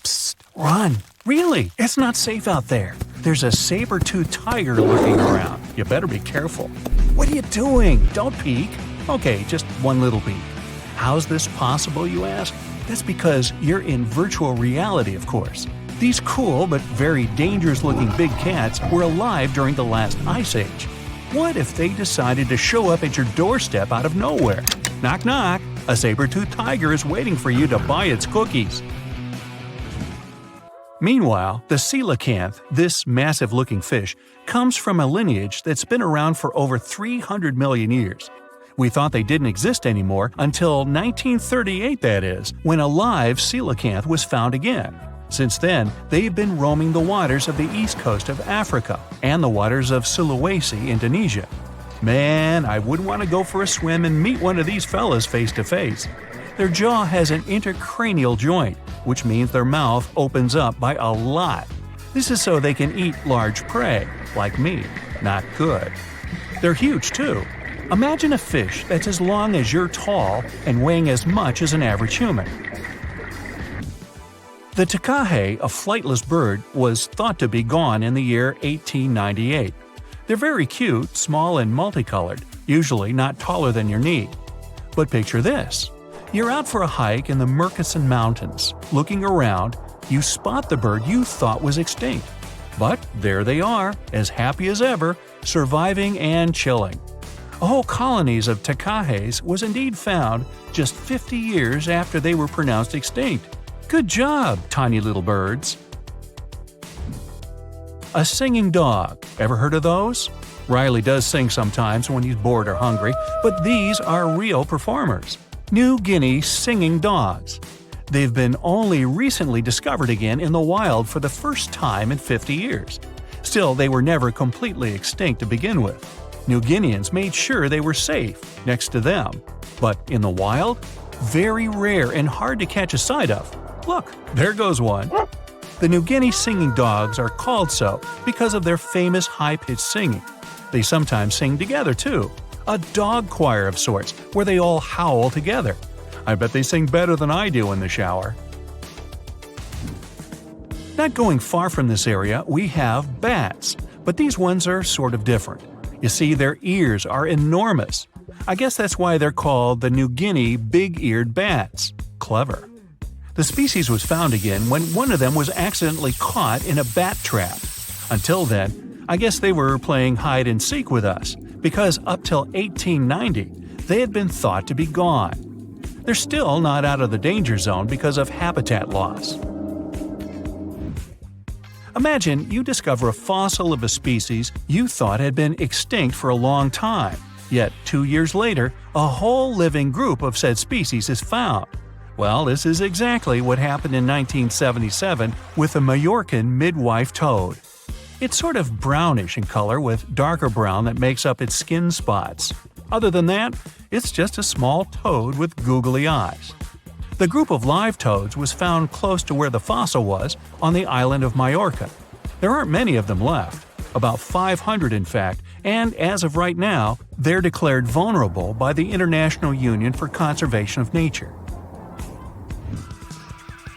Psst, run! Really, it's not safe out there. There's a saber-toothed tiger lurking around. You better be careful. What are you doing? Don't peek. Okay, just one little peek. How's this possible, you ask? That's because you're in virtual reality, of course. These cool but very dangerous-looking big cats were alive during the last ice age. What if they decided to show up at your doorstep out of nowhere? Knock knock, a saber-toothed tiger is waiting for you to buy its cookies. Meanwhile, the coelacanth, this massive-looking fish, comes from a lineage that's been around for over 300 million years. We thought they didn't exist anymore until 1938, that is, when a live coelacanth was found again. Since then, they've been roaming the waters of the east coast of Africa and the waters of Sulawesi, Indonesia. Man, I wouldn't want to go for a swim and meet one of these fellas face to face. Their jaw has an intercranial joint, which means their mouth opens up by a lot. This is so they can eat large prey, like me. Not good. They're huge, too. Imagine a fish that's as long as you're tall and weighing as much as an average human. The takahe, a flightless bird, was thought to be gone in the year 1898. They're very cute, small and multicolored, usually not taller than your knee. But picture this. You're out for a hike in the Murchison Mountains. Looking around, you spot the bird you thought was extinct. But there they are, as happy as ever, surviving and chilling. Whole colonies of takahes was indeed found just 50 years after they were pronounced extinct. Good job, tiny little birds. A singing dog. Ever heard of those? Riley does sing sometimes when he's bored or hungry, but these are real performers. New Guinea singing dogs. They've been only recently discovered again in the wild for the first time in 50 years. Still, they were never completely extinct to begin with. New Guineans made sure they were safe next to them. But in the wild? Very rare and hard to catch a sight of. Look, there goes one. The New Guinea singing dogs are called so because of their famous high-pitched singing. They sometimes sing together, too. A dog choir of sorts, where they all howl together. I bet they sing better than I do in the shower. Not going far from this area, we have bats, but these ones are sort of different. You see, their ears are enormous. I guess that's why they're called the New Guinea big-eared bats. Clever. The species was found again when one of them was accidentally caught in a bat trap. Until then, I guess they were playing hide-and-seek with us, because up till 1890, they had been thought to be gone. They're still not out of the danger zone because of habitat loss. Imagine you discover a fossil of a species you thought had been extinct for a long time, yet 2 years later, a whole living group of said species is found. Well, this is exactly what happened in 1977 with the Majorcan midwife toad. It's sort of brownish in color with darker brown that makes up its skin spots. Other than that, it's just a small toad with googly eyes. The group of live toads was found close to where the fossil was, on the island of Majorca. There aren't many of them left, about 500 in fact, and as of right now, they're declared vulnerable by the International Union for Conservation of Nature.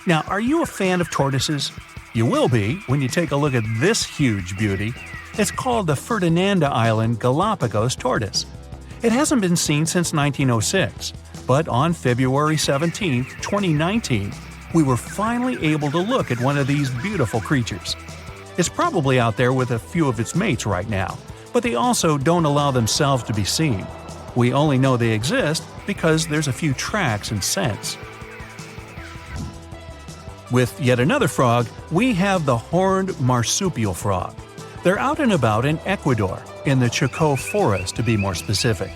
Now, are you a fan of tortoises? You will be when you take a look at this huge beauty. It's called the Ferdinanda Island Galapagos tortoise. It hasn't been seen since 1906, but on February 17, 2019, we were finally able to look at one of these beautiful creatures. It's probably out there with a few of its mates right now, but they also don't allow themselves to be seen. We only know they exist because there's a few tracks and scents. With yet another frog, we have the horned marsupial frog. They're out and about in Ecuador, in the Chocó forest to be more specific.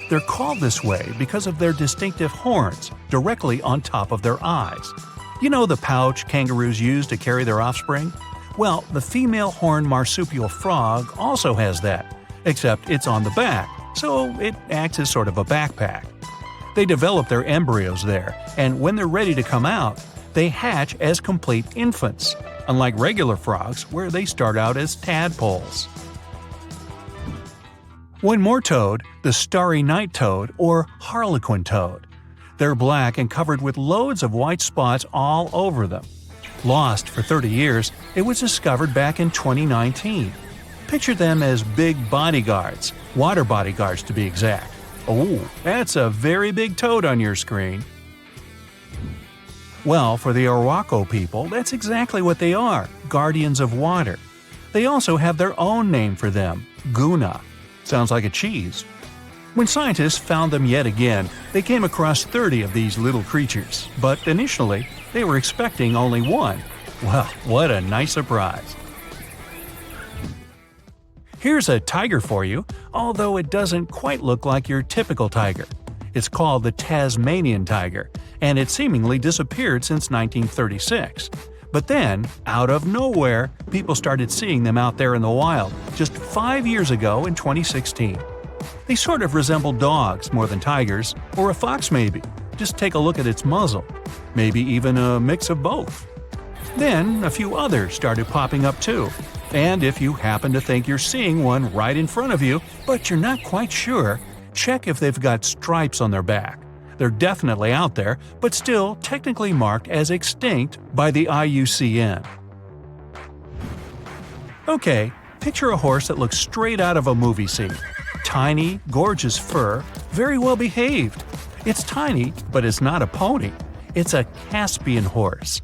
They're called this way because of their distinctive horns directly on top of their eyes. You know the pouch kangaroos use to carry their offspring? Well, the female horned marsupial frog also has that, except it's on the back, so it acts as sort of a backpack. They develop their embryos there, and when they're ready to come out, they hatch as complete infants, unlike regular frogs where they start out as tadpoles. One more toad, the starry night toad or Harlequin toad. They're black and covered with loads of white spots all over them. Lost for 30 years, it was discovered back in 2019. Picture them as big bodyguards, water bodyguards to be exact. Oh, that's a very big toad on your screen. Well, for the Oraco people, that's exactly what they are, guardians of water. They also have their own name for them, Guinea. Sounds like a cheese. When scientists found them yet again, they came across 30 of these little creatures, but initially, they were expecting only one. Well, what a nice surprise. Here's a tiger for you, although it doesn't quite look like your typical tiger. It's called the Tasmanian tiger, and it seemingly disappeared since 1936. But then, out of nowhere, people started seeing them out there in the wild just 5 years ago in 2016. They sort of resemble dogs more than tigers, or a fox maybe. Just take a look at its muzzle. Maybe even a mix of both. Then, a few others started popping up too. And if you happen to think you're seeing one right in front of you, but you're not quite sure, check if they've got stripes on their back. They're definitely out there, but still technically marked as extinct by the IUCN. Okay, picture a horse that looks straight out of a movie scene. Tiny, gorgeous fur, very well behaved. It's tiny, but it's not a pony. It's a Caspian horse.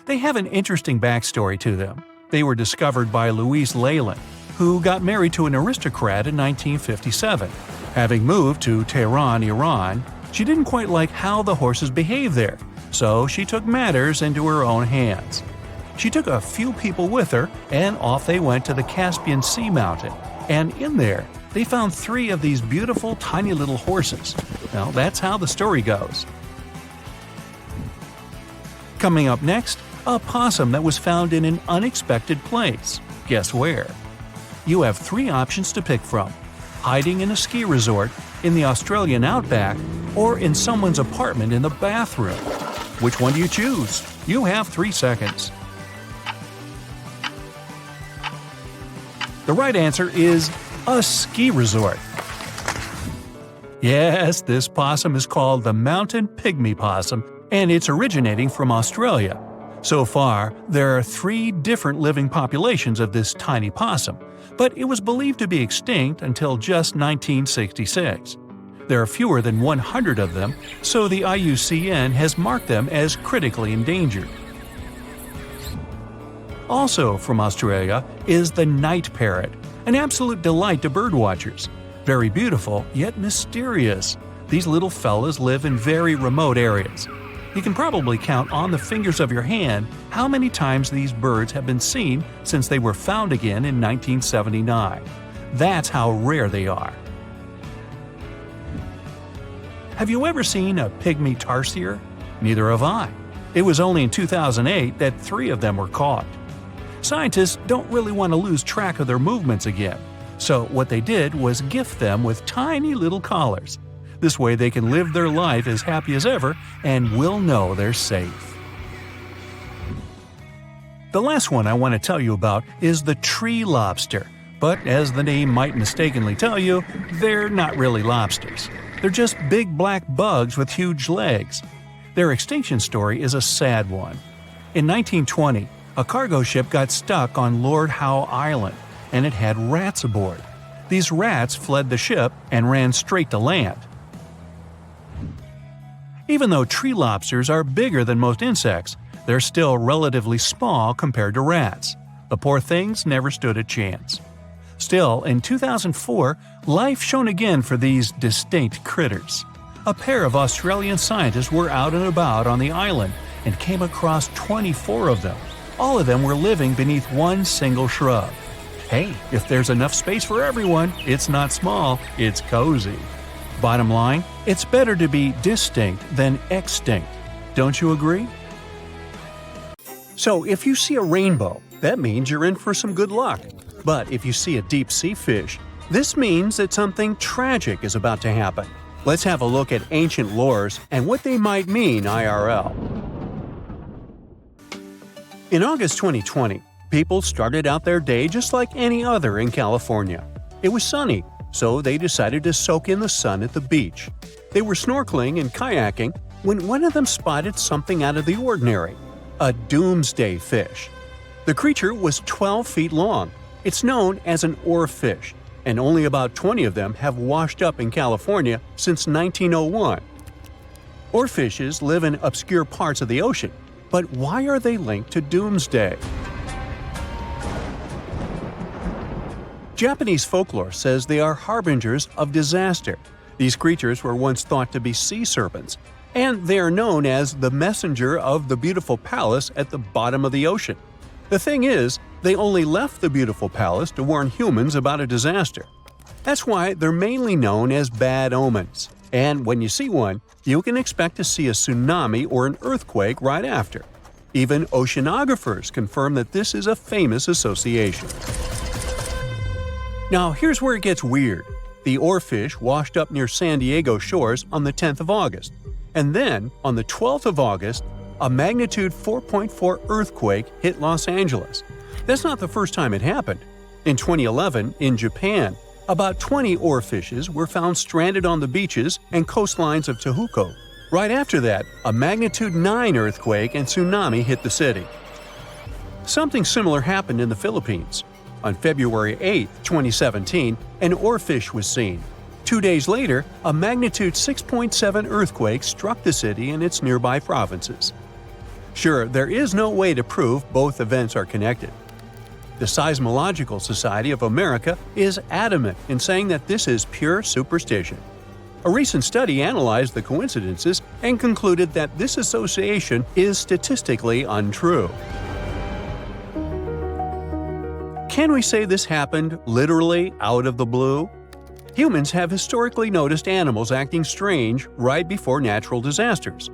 They have an interesting backstory to them. They were discovered by Louise Leyland, who got married to an aristocrat in 1957. Having moved to Tehran, Iran, she didn't quite like how the horses behaved there, so she took matters into her own hands. She took a few people with her, and off they went to the Caspian Sea mountain. And in there, they found 3 of these beautiful tiny little horses. Well, that's how the story goes. Coming up next, a possum that was found in an unexpected place. Guess where? You have 3 options to pick from: hiding in a ski resort, in the Australian outback, or in someone's apartment in the bathroom. Which one do you choose? You have 3 seconds. The right answer is a ski resort. Yes, this possum is called the mountain pygmy possum, and it's originating from Australia. So far, there are 3 different living populations of this tiny possum, but it was believed to be extinct until just 1966. There are fewer than 100 of them, so the IUCN has marked them as critically endangered. Also from Australia is the night parrot, an absolute delight to birdwatchers. Very beautiful, yet mysterious. These little fellas live in very remote areas. You can probably count on the fingers of your hand how many times these birds have been seen since they were found again in 1979. That's how rare they are. Have you ever seen a Pygmy Tarsier? Neither have I. It was only in 2008 that 3 of them were caught. Scientists don't really want to lose track of their movements again, so what they did was gift them with tiny little collars. This way they can live their life as happy as ever and will know they're safe. The last one I want to tell you about is the tree lobster, but as the name might mistakenly tell you, they're not really lobsters. They're just big black bugs with huge legs. Their extinction story is a sad one. In 1920, a cargo ship got stuck on Lord Howe Island, and it had rats aboard. These rats fled the ship and ran straight to land. Even though tree lobsters are bigger than most insects, they're still relatively small compared to rats. The poor things never stood a chance. Still, in 2004, life shone again for these distinct critters. A pair of Australian scientists were out and about on the island and came across 24 of them. All of them were living beneath one single shrub. Hey, if there's enough space for everyone, it's not small, it's cozy. Bottom line, it's better to be distinct than extinct. Don't you agree? So if you see a rainbow, that means you're in for some good luck. But if you see a deep sea fish, this means that something tragic is about to happen. Let's have a look at ancient lures and what they might mean IRL. In August 2020, people started out their day just like any other in California. It was sunny, so they decided to soak in the sun at the beach. They were snorkeling and kayaking, when one of them spotted something out of the ordinary – a Doomsday Fish. The creature was 12 feet long. It's known as an oarfish, and only about 20 of them have washed up in California since 1901. Oarfishes live in obscure parts of the ocean, but why are they linked to Doomsday? Japanese folklore says they are harbingers of disaster. These creatures were once thought to be sea serpents, and they are known as the messenger of the beautiful palace at the bottom of the ocean. The thing is, they only left the beautiful palace to warn humans about a disaster. That's why they're mainly known as bad omens. And when you see one, you can expect to see a tsunami or an earthquake right after. Even oceanographers confirm that this is a famous association. Now here's where it gets weird. The oarfish washed up near San Diego shores on the 10th of August. And then, on the 12th of August, a magnitude 4.4 earthquake hit Los Angeles. That's not the first time it happened. In 2011, in Japan, about 20 oarfishes were found stranded on the beaches and coastlines of Tehuco. Right after that, a magnitude 9 earthquake and tsunami hit the city. Something similar happened in the Philippines. On February 8, 2017, an oarfish was seen. 2 days later, a magnitude 6.7 earthquake struck the city and its nearby provinces. Sure, there is no way to prove both events are connected. The Seismological Society of America is adamant in saying that this is pure superstition. A recent study analyzed the coincidences and concluded that this association is statistically untrue. Can we say this happened literally out of the blue? Humans have historically noticed animals acting strange right before natural disasters.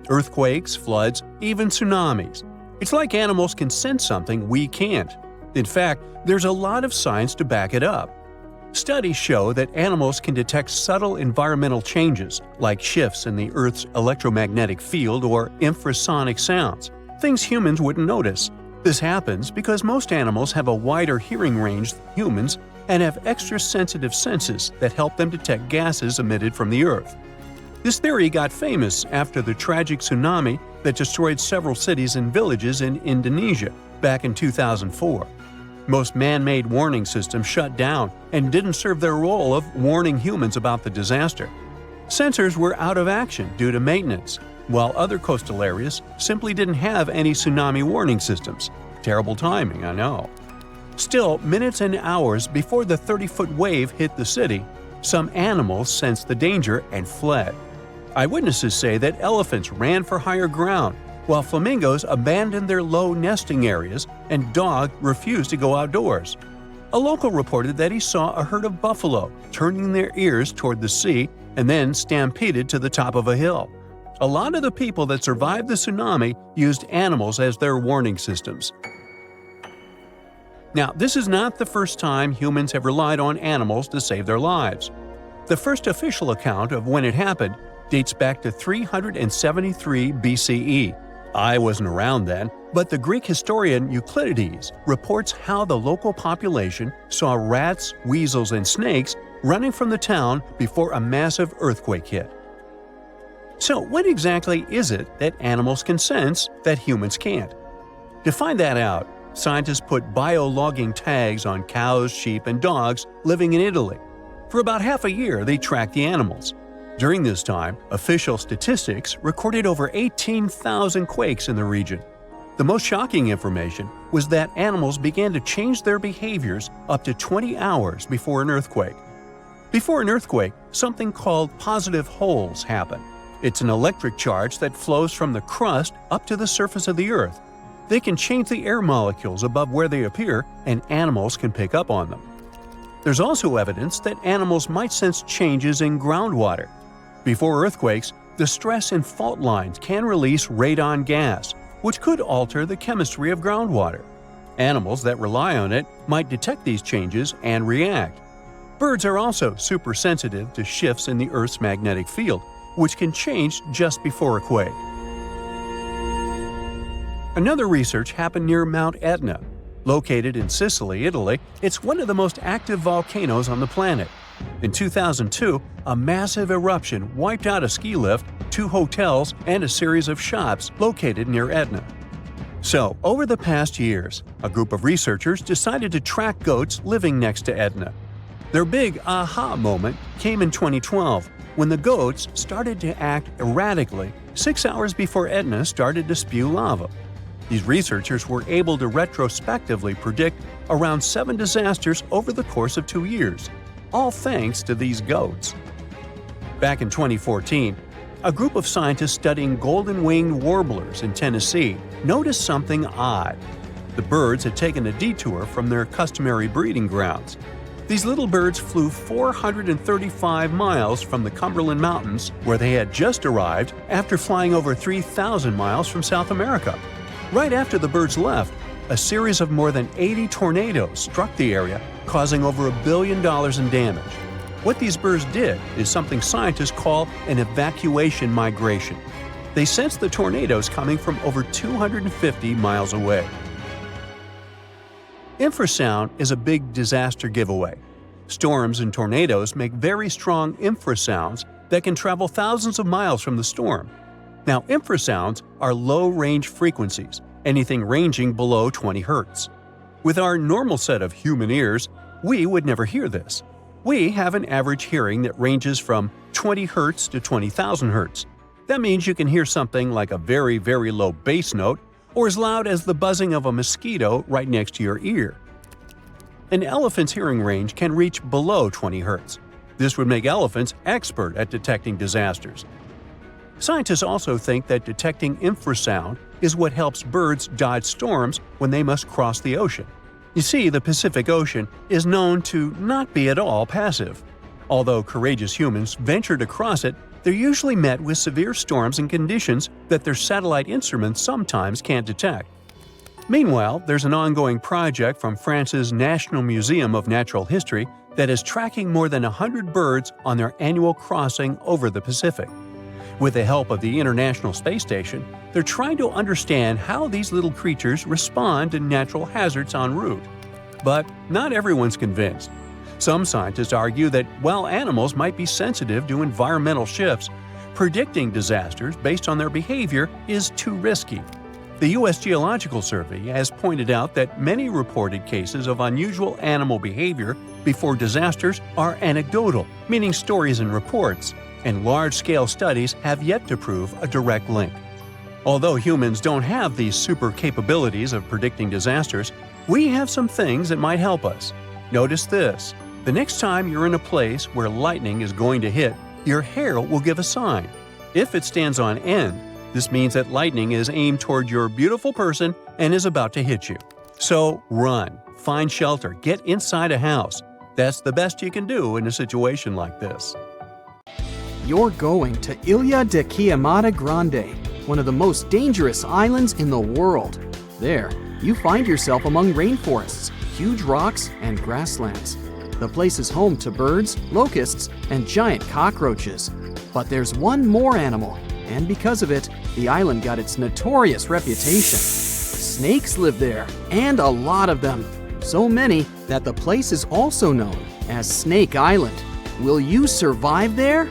Earthquakes, floods, even tsunamis. It's like animals can sense something we can't. In fact, there's a lot of science to back it up. Studies show that animals can detect subtle environmental changes, like shifts in the Earth's electromagnetic field or infrasonic sounds, things humans wouldn't notice. This happens because most animals have a wider hearing range than humans and have extra sensitive senses that help them detect gases emitted from the Earth. This theory got famous after the tragic tsunami that destroyed several cities and villages in Indonesia back in 2004. Most man-made warning systems shut down and didn't serve their role of warning humans about the disaster. Sensors were out of action due to maintenance, while other coastal areas simply didn't have any tsunami warning systems. Terrible timing, I know. Still, minutes and hours before the 30-foot wave hit the city, some animals sensed the danger and fled. Eyewitnesses say that elephants ran for higher ground, while flamingos abandoned their low nesting areas and dogs refused to go outdoors. A local reported that he saw a herd of buffalo turning their ears toward the sea and then stampeded to the top of a hill. A lot of the people that survived the tsunami used animals as their warning systems. Now, this is not the first time humans have relied on animals to save their lives. The first official account of when it happened dates back to 373 BCE. I wasn't around then, but the Greek historian Euclides reports how the local population saw rats, weasels, and snakes running from the town before a massive earthquake hit. So what exactly is it that animals can sense that humans can't? To find that out, scientists put biologging tags on cows, sheep, and dogs living in Italy. For about half a year, they tracked the animals. During this time, official statistics recorded over 18,000 quakes in the region. The most shocking information was that animals began to change their behaviors up to 20 hours before an earthquake. Before an earthquake, something called positive holes happen. It's an electric charge that flows from the crust up to the surface of the Earth. They can change the air molecules above where they appear, and animals can pick up on them. There's also evidence that animals might sense changes in groundwater. Before earthquakes, the stress in fault lines can release radon gas, which could alter the chemistry of groundwater. Animals that rely on it might detect these changes and react. Birds are also super sensitive to shifts in the Earth's magnetic field, which can change just before a quake. Another research happened near Mount Etna. Located in Sicily, Italy, it's one of the most active volcanoes on the planet. In 2002, a massive eruption wiped out a ski lift, 2 hotels, and a series of shops located near Etna. So, over the past years, a group of researchers decided to track goats living next to Etna. Their big aha moment came in 2012, when the goats started to act erratically 6 hours before Etna started to spew lava. These researchers were able to retrospectively predict around 7 disasters over the course of 2 years, all thanks to these goats. Back in 2014, a group of scientists studying golden-winged warblers in Tennessee noticed something odd. The birds had taken a detour from their customary breeding grounds. These little birds flew 435 miles from the Cumberland Mountains, where they had just arrived after flying over 3,000 miles from South America. Right after the birds left, a series of more than 80 tornadoes struck the area, causing over $1 billion in damage. What these birds did is something scientists call an evacuation migration. They sensed the tornadoes coming from over 250 miles away. Infrasound is a big disaster giveaway. Storms and tornadoes make very strong infrasounds that can travel thousands of miles from the storm. Now, infrasounds are low-range frequencies, anything ranging below 20 Hz. With our normal set of human ears, we would never hear this. We have an average hearing that ranges from 20 Hz to 20,000 Hz. That means you can hear something like a very, very low bass note or as loud as the buzzing of a mosquito right next to your ear. An elephant's hearing range can reach below 20 Hz. This would make elephants expert at detecting disasters. Scientists also think that detecting infrasound is what helps birds dodge storms when they must cross the ocean. You see, the Pacific Ocean is known to not be at all passive. Although courageous humans venture to cross it, they're usually met with severe storms and conditions that their satellite instruments sometimes can't detect. Meanwhile, there's an ongoing project from France's National Museum of Natural History that is tracking more than 100 birds on their annual crossing over the Pacific. With the help of the International Space Station, they're trying to understand how these little creatures respond to natural hazards en route. But not everyone's convinced. Some scientists argue that while animals might be sensitive to environmental shifts, predicting disasters based on their behavior is too risky. The U.S. Geological Survey has pointed out that many reported cases of unusual animal behavior before disasters are anecdotal, meaning stories and reports, and large-scale studies have yet to prove a direct link. Although humans don't have these super capabilities of predicting disasters, we have some things that might help us. Notice this. The next time you're in a place where lightning is going to hit, your hair will give a sign. If it stands on end, this means that lightning is aimed toward your beautiful person and is about to hit you. So run, find shelter, get inside a house. That's the best you can do in a situation like this. You're going to Ilha de Queimada Grande, one of the most dangerous islands in the world. There, you find yourself among rainforests, huge rocks, and grasslands. The place is home to birds, locusts, and giant cockroaches. But there's one more animal, and because of it, the island got its notorious reputation. Snakes live there, and a lot of them. So many that the place is also known as Snake Island. Will you survive there?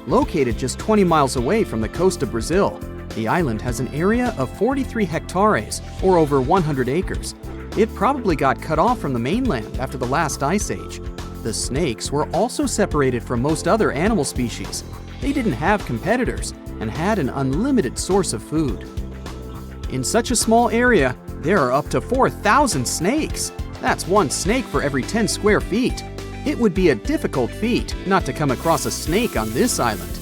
Located just 20 miles away from the coast of Brazil, the island has an area of 43 hectares, or over 100 acres. It probably got cut off from the mainland after the last ice age. The snakes were also separated from most other animal species. They didn't have competitors and had an unlimited source of food. In such a small area, there are up to 4,000 snakes. That's one snake for every 10 square feet. It would be a difficult feat not to come across a snake on this island.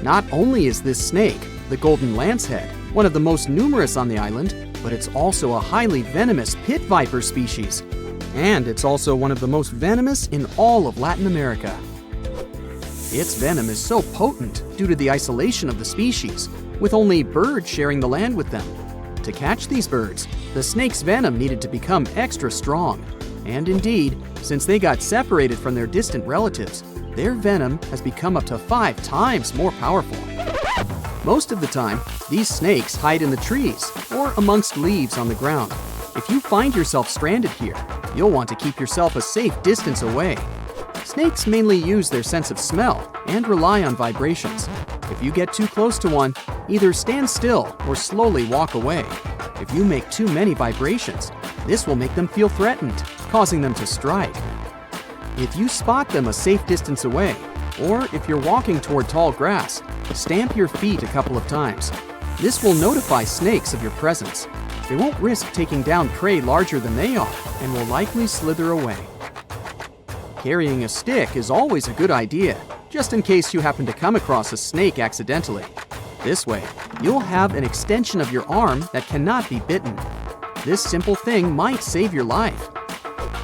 Not only is this snake, the golden lancehead, one of the most numerous on the island, but it's also a highly venomous pit viper species. And it's also one of the most venomous in all of Latin America. Its venom is so potent due to the isolation of the species, with only birds sharing the land with them. To catch these birds, the snake's venom needed to become extra strong. And indeed, since they got separated from their distant relatives, their venom has become up to 5 times more powerful. Most of the time, these snakes hide in the trees or amongst leaves on the ground. If you find yourself stranded here, you'll want to keep yourself a safe distance away. Snakes mainly use their sense of smell and rely on vibrations. If you get too close to one, either stand still or slowly walk away. If you make too many vibrations, this will make them feel threatened, causing them to strike. If you spot them a safe distance away, or if you're walking toward tall grass, stamp your feet a couple of times. This will notify snakes of your presence. They won't risk taking down prey larger than they are and will likely slither away. Carrying a stick is always a good idea, just in case you happen to come across a snake accidentally. This way, you'll have an extension of your arm that cannot be bitten. This simple thing might save your life.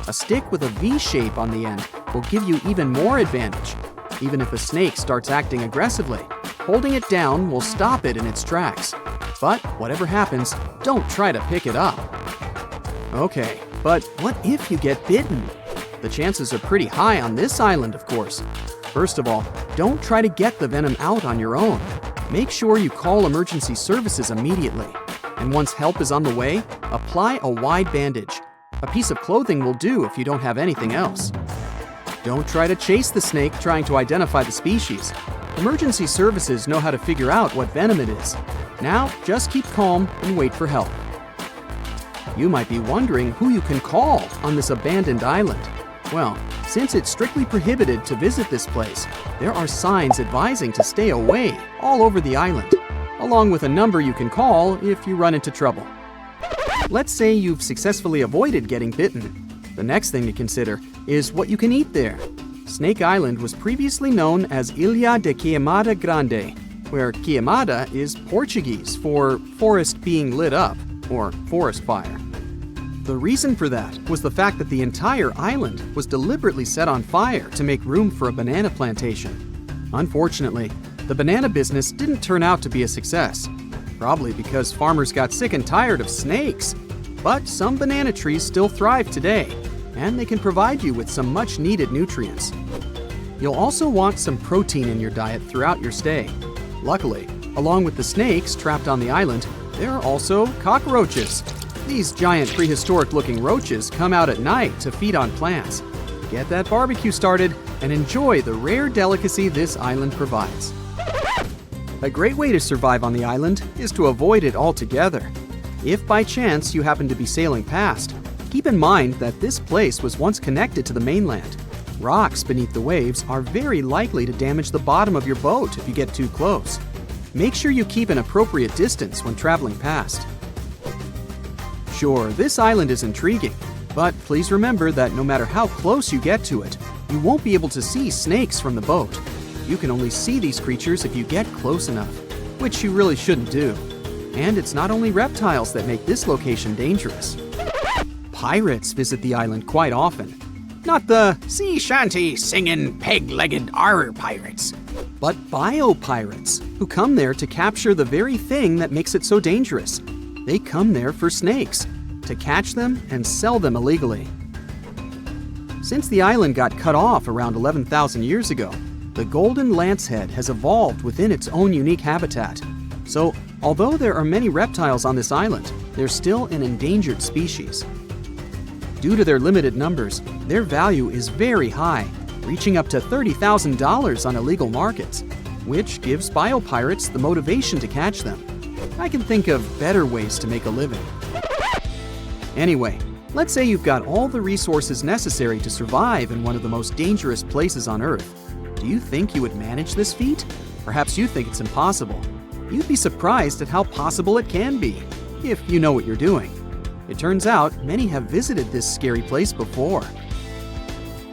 A stick with a V shape on the end will give you even more advantage. Even if a snake starts acting aggressively, holding it down will stop it in its tracks. But whatever happens, don't try to pick it up. Okay, but what if you get bitten? The chances are pretty high on this island, of course. First of all, don't try to get the venom out on your own. Make sure you call emergency services immediately. And once help is on the way, apply a wide bandage. A piece of clothing will do if you don't have anything else. Don't try to chase the snake trying to identify the species. Emergency services know how to figure out what venom it is. Now, just keep calm and wait for help. You might be wondering who you can call on this abandoned island. Well, since it's strictly prohibited to visit this place, there are signs advising to stay away all over the island, along with a number you can call if you run into trouble. Let's say you've successfully avoided getting bitten. The next thing to consider is what you can eat there. Snake Island was previously known as Ilha de Queimada Grande, where queimada is Portuguese for forest being lit up, or forest fire. The reason for that was the fact that the entire island was deliberately set on fire to make room for a banana plantation. Unfortunately, the banana business didn't turn out to be a success, probably because farmers got sick and tired of snakes. But some banana trees still thrive today, and they can provide you with some much-needed nutrients. You'll also want some protein in your diet throughout your stay. Luckily, along with the snakes trapped on the island, there are also cockroaches. These giant prehistoric-looking roaches come out at night to feed on plants. Get that barbecue started and enjoy the rare delicacy this island provides. A great way to survive on the island is to avoid it altogether. If by chance you happen to be sailing past, keep in mind that this place was once connected to the mainland. Rocks beneath the waves are very likely to damage the bottom of your boat if you get too close. Make sure you keep an appropriate distance when traveling past. Sure, this island is intriguing, but please remember that no matter how close you get to it, you won't be able to see snakes from the boat. You can only see these creatures if you get close enough, which you really shouldn't do. And it's not only reptiles that make this location dangerous. Pirates visit the island quite often. Not the sea shanty singing peg-legged arr pirates, but bio-pirates who come there to capture the very thing that makes it so dangerous. They come there for snakes, to catch them and sell them illegally. Since the island got cut off around 11,000 years ago, the golden lancehead has evolved within its own unique habitat. So, although there are many reptiles on this island, they're still an endangered species. Due to their limited numbers, their value is very high, reaching up to $30,000 on illegal markets, which gives biopirates the motivation to catch them. I can think of better ways to make a living. Anyway, let's say you've got all the resources necessary to survive in one of the most dangerous places on Earth. Do you think you would manage this feat? Perhaps you think it's impossible. You'd be surprised at how possible it can be, if you know what you're doing. It turns out many have visited this scary place before.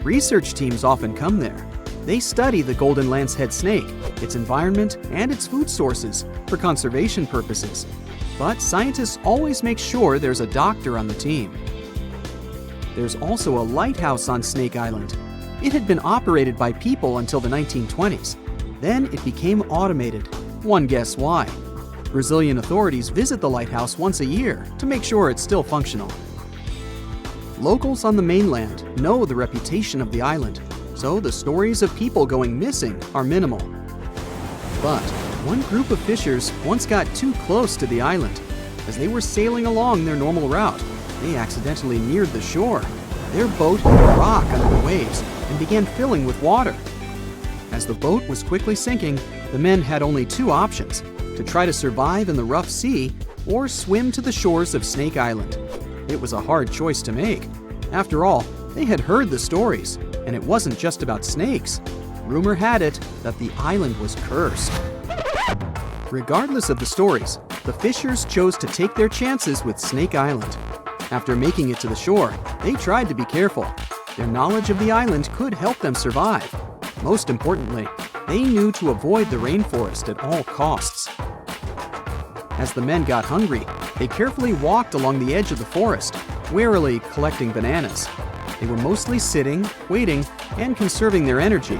Research teams often come there. They study the golden lancehead snake, its environment, and its food sources for conservation purposes. But scientists always make sure there's a doctor on the team. There's also a lighthouse on Snake Island. It had been operated by people until the 1920s. Then it became automated. One guess why. Brazilian authorities visit the lighthouse once a year to make sure it's still functional. Locals on the mainland know the reputation of the island, so the stories of people going missing are minimal. But one group of fishers once got too close to the island. As they were sailing along their normal route, they accidentally neared the shore. Their boat hit a rock under the waves, and began filling with water. As the boat was quickly sinking, the men had only two options: to try to survive in the rough sea or swim to the shores of Snake Island. It was a hard choice to make. After all, they had heard the stories, and it wasn't just about snakes. Rumor had it that the island was cursed. Regardless of the stories, the fishers chose to take their chances with Snake Island. After making it to the shore, they tried to be careful. Their knowledge of the island could help them survive. Most importantly, they knew to avoid the rainforest at all costs. As the men got hungry, they carefully walked along the edge of the forest, warily collecting bananas. They were mostly sitting, waiting, and conserving their energy.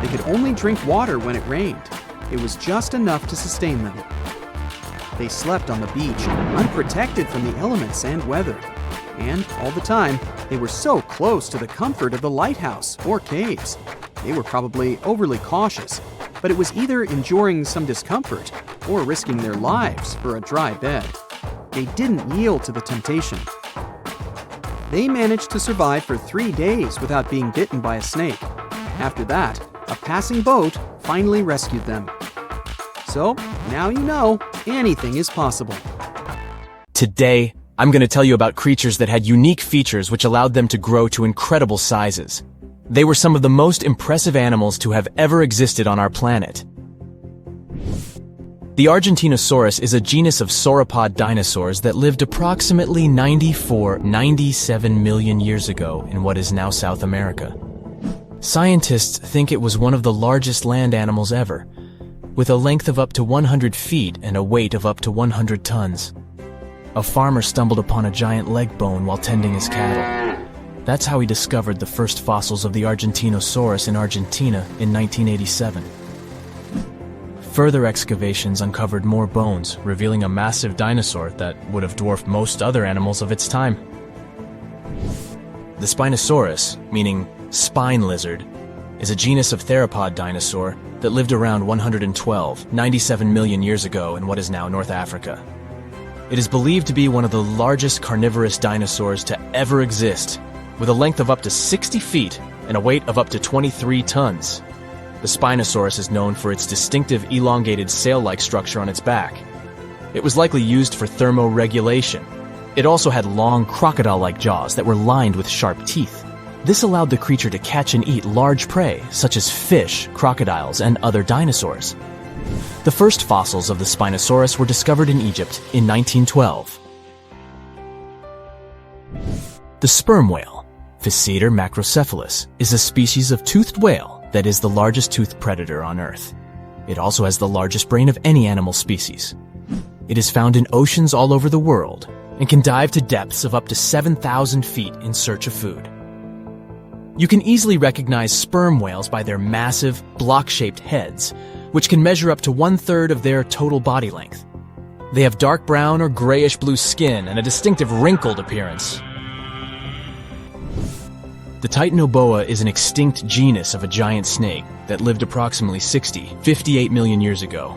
They could only drink water when it rained. It was just enough to sustain them. They slept on the beach, unprotected from the elements and weather. And all the time, they were so close to the comfort of the lighthouse or caves. They were probably overly cautious, but it was either enduring some discomfort or risking their lives for a dry bed. They didn't yield to the temptation. They managed to survive for 3 days without being bitten by a snake. After that, a passing boat finally rescued them. So, now you know, anything is possible. Today, I'm going to tell you about creatures that had unique features which allowed them to grow to incredible sizes. They were some of the most impressive animals to have ever existed on our planet. The Argentinosaurus is a genus of sauropod dinosaurs that lived approximately 97 million years ago in what is now South America. Scientists think it was one of the largest land animals ever, with a length of up to 100 feet and a weight of up to 100 tons. A farmer stumbled upon a giant leg bone while tending his cattle. That's how he discovered the first fossils of the Argentinosaurus in Argentina in 1987. Further excavations uncovered more bones, revealing a massive dinosaur that would have dwarfed most other animals of its time. The Spinosaurus, meaning spine lizard, is a genus of theropod dinosaur that lived around 97 million years ago in what is now North Africa. It is believed to be one of the largest carnivorous dinosaurs to ever exist, with a length of up to 60 feet and a weight of up to 23 tons. The Spinosaurus is known for its distinctive elongated sail-like structure on its back. It was likely used for thermoregulation. It also had long crocodile-like jaws that were lined with sharp teeth. This allowed the creature to catch and eat large prey, such as fish, crocodiles, and other dinosaurs. The first fossils of the Spinosaurus were discovered in Egypt in 1912. The sperm whale, Physeter macrocephalus, is a species of toothed whale that is the largest toothed predator on Earth. It also has the largest brain of any animal species. It is found in oceans all over the world and can dive to depths of up to 7,000 feet in search of food. You can easily recognize sperm whales by their massive, block-shaped heads, which can measure up to 1/3 of their total body length. They have dark brown or grayish-blue skin and a distinctive wrinkled appearance. The Titanoboa is an extinct genus of a giant snake that lived approximately 58 million years ago.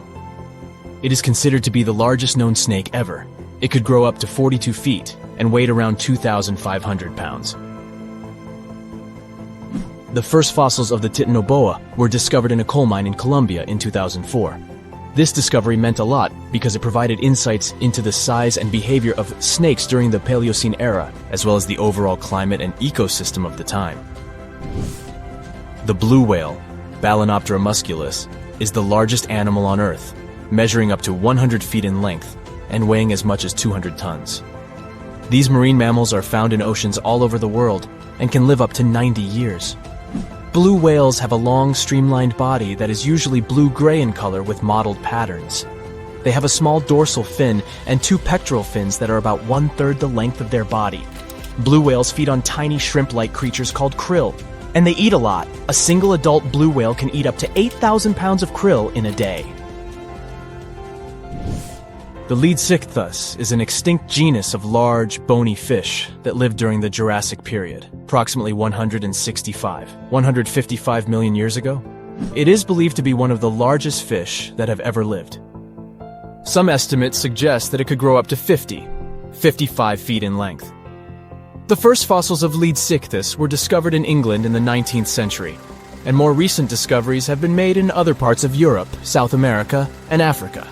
It is considered to be the largest known snake ever. It could grow up to 42 feet and weighed around 2,500 pounds. The first fossils of the Titanoboa were discovered in a coal mine in Colombia in 2004. This discovery meant a lot because it provided insights into the size and behavior of snakes during the Paleocene era, as well as the overall climate and ecosystem of the time. The blue whale, Balænoptera musculus, is the largest animal on Earth, measuring up to 100 feet in length and weighing as much as 200 tons. These marine mammals are found in oceans all over the world and can live up to 90 years. Blue whales have a long, streamlined body that is usually blue-gray in color with mottled patterns. They have a small dorsal fin and 2 pectoral fins that are about 1/3 the length of their body. Blue whales feed on tiny shrimp-like creatures called krill, and they eat a lot. A single adult blue whale can eat up to 8,000 pounds of krill in a day. The Leadsichthus is an extinct genus of large, bony fish that lived during the Jurassic period, approximately 155 million years ago. It is believed to be one of the largest fish that have ever lived. Some estimates suggest that it could grow up to 55 feet in length. The first fossils of Leedsichthys were discovered in England in the 19th century, and more recent discoveries have been made in other parts of Europe, South America, and Africa.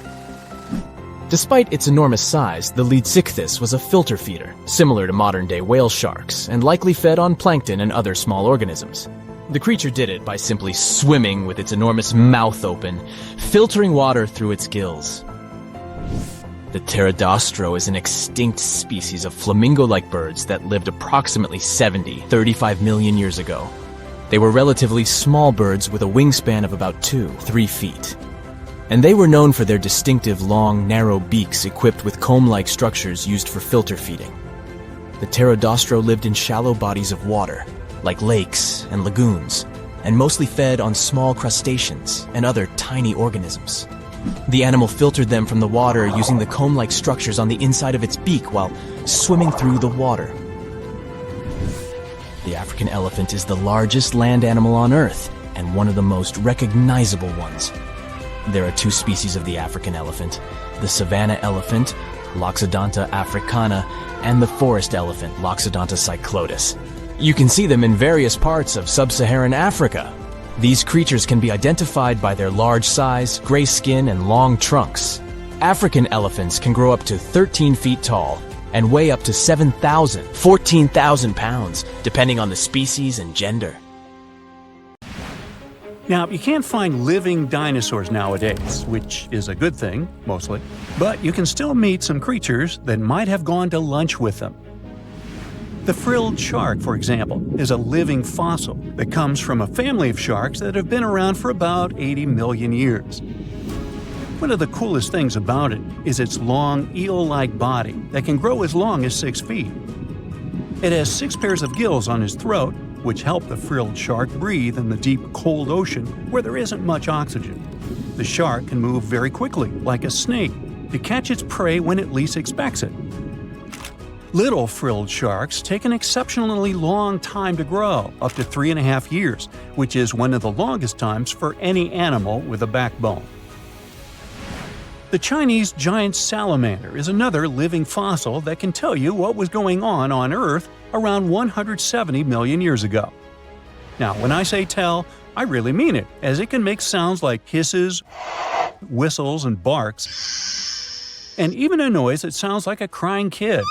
Despite its enormous size, the Leedsichthys was a filter feeder, similar to modern-day whale sharks, and likely fed on plankton and other small organisms. The creature did it by simply swimming with its enormous mouth open, filtering water through its gills. The pterodostro is an extinct species of flamingo-like birds that lived approximately 35 million years ago. They were relatively small birds with a wingspan of about 2-3 feet. And they were known for their distinctive long, narrow beaks equipped with comb-like structures used for filter feeding. The pterodostro lived in shallow bodies of water, like lakes and lagoons, and mostly fed on small crustaceans and other tiny organisms. The animal filtered them from the water using the comb-like structures on the inside of its beak while swimming through the water. The African elephant is the largest land animal on Earth and one of the most recognizable ones. There are two species of the African elephant, the savanna elephant, Loxodonta africana, and the forest elephant, Loxodonta cyclotis. You can see them in various parts of sub-Saharan Africa. These creatures can be identified by their large size, gray skin, and long trunks. African elephants can grow up to 13 feet tall and weigh up to 14,000 pounds, depending on the species and gender. Now, you can't find living dinosaurs nowadays, which is a good thing, mostly, but you can still meet some creatures that might have gone to lunch with them. The frilled shark, for example, is a living fossil that comes from a family of sharks that have been around for about 80 million years. One of the coolest things about it is its long, eel-like body that can grow as long as 6 feet. It has 6 pairs of gills on its throat, which help the frilled shark breathe in the deep, cold ocean where there isn't much oxygen. The shark can move very quickly, like a snake, to catch its prey when it least expects it. Little frilled sharks take an exceptionally long time to grow, up to 3.5 years, which is one of the longest times for any animal with a backbone. The Chinese giant salamander is another living fossil that can tell you what was going on Earth around 170 million years ago. Now, when I say tell, I really mean it, as it can make sounds like hisses, whistles, and barks, and even a noise that sounds like a crying kid.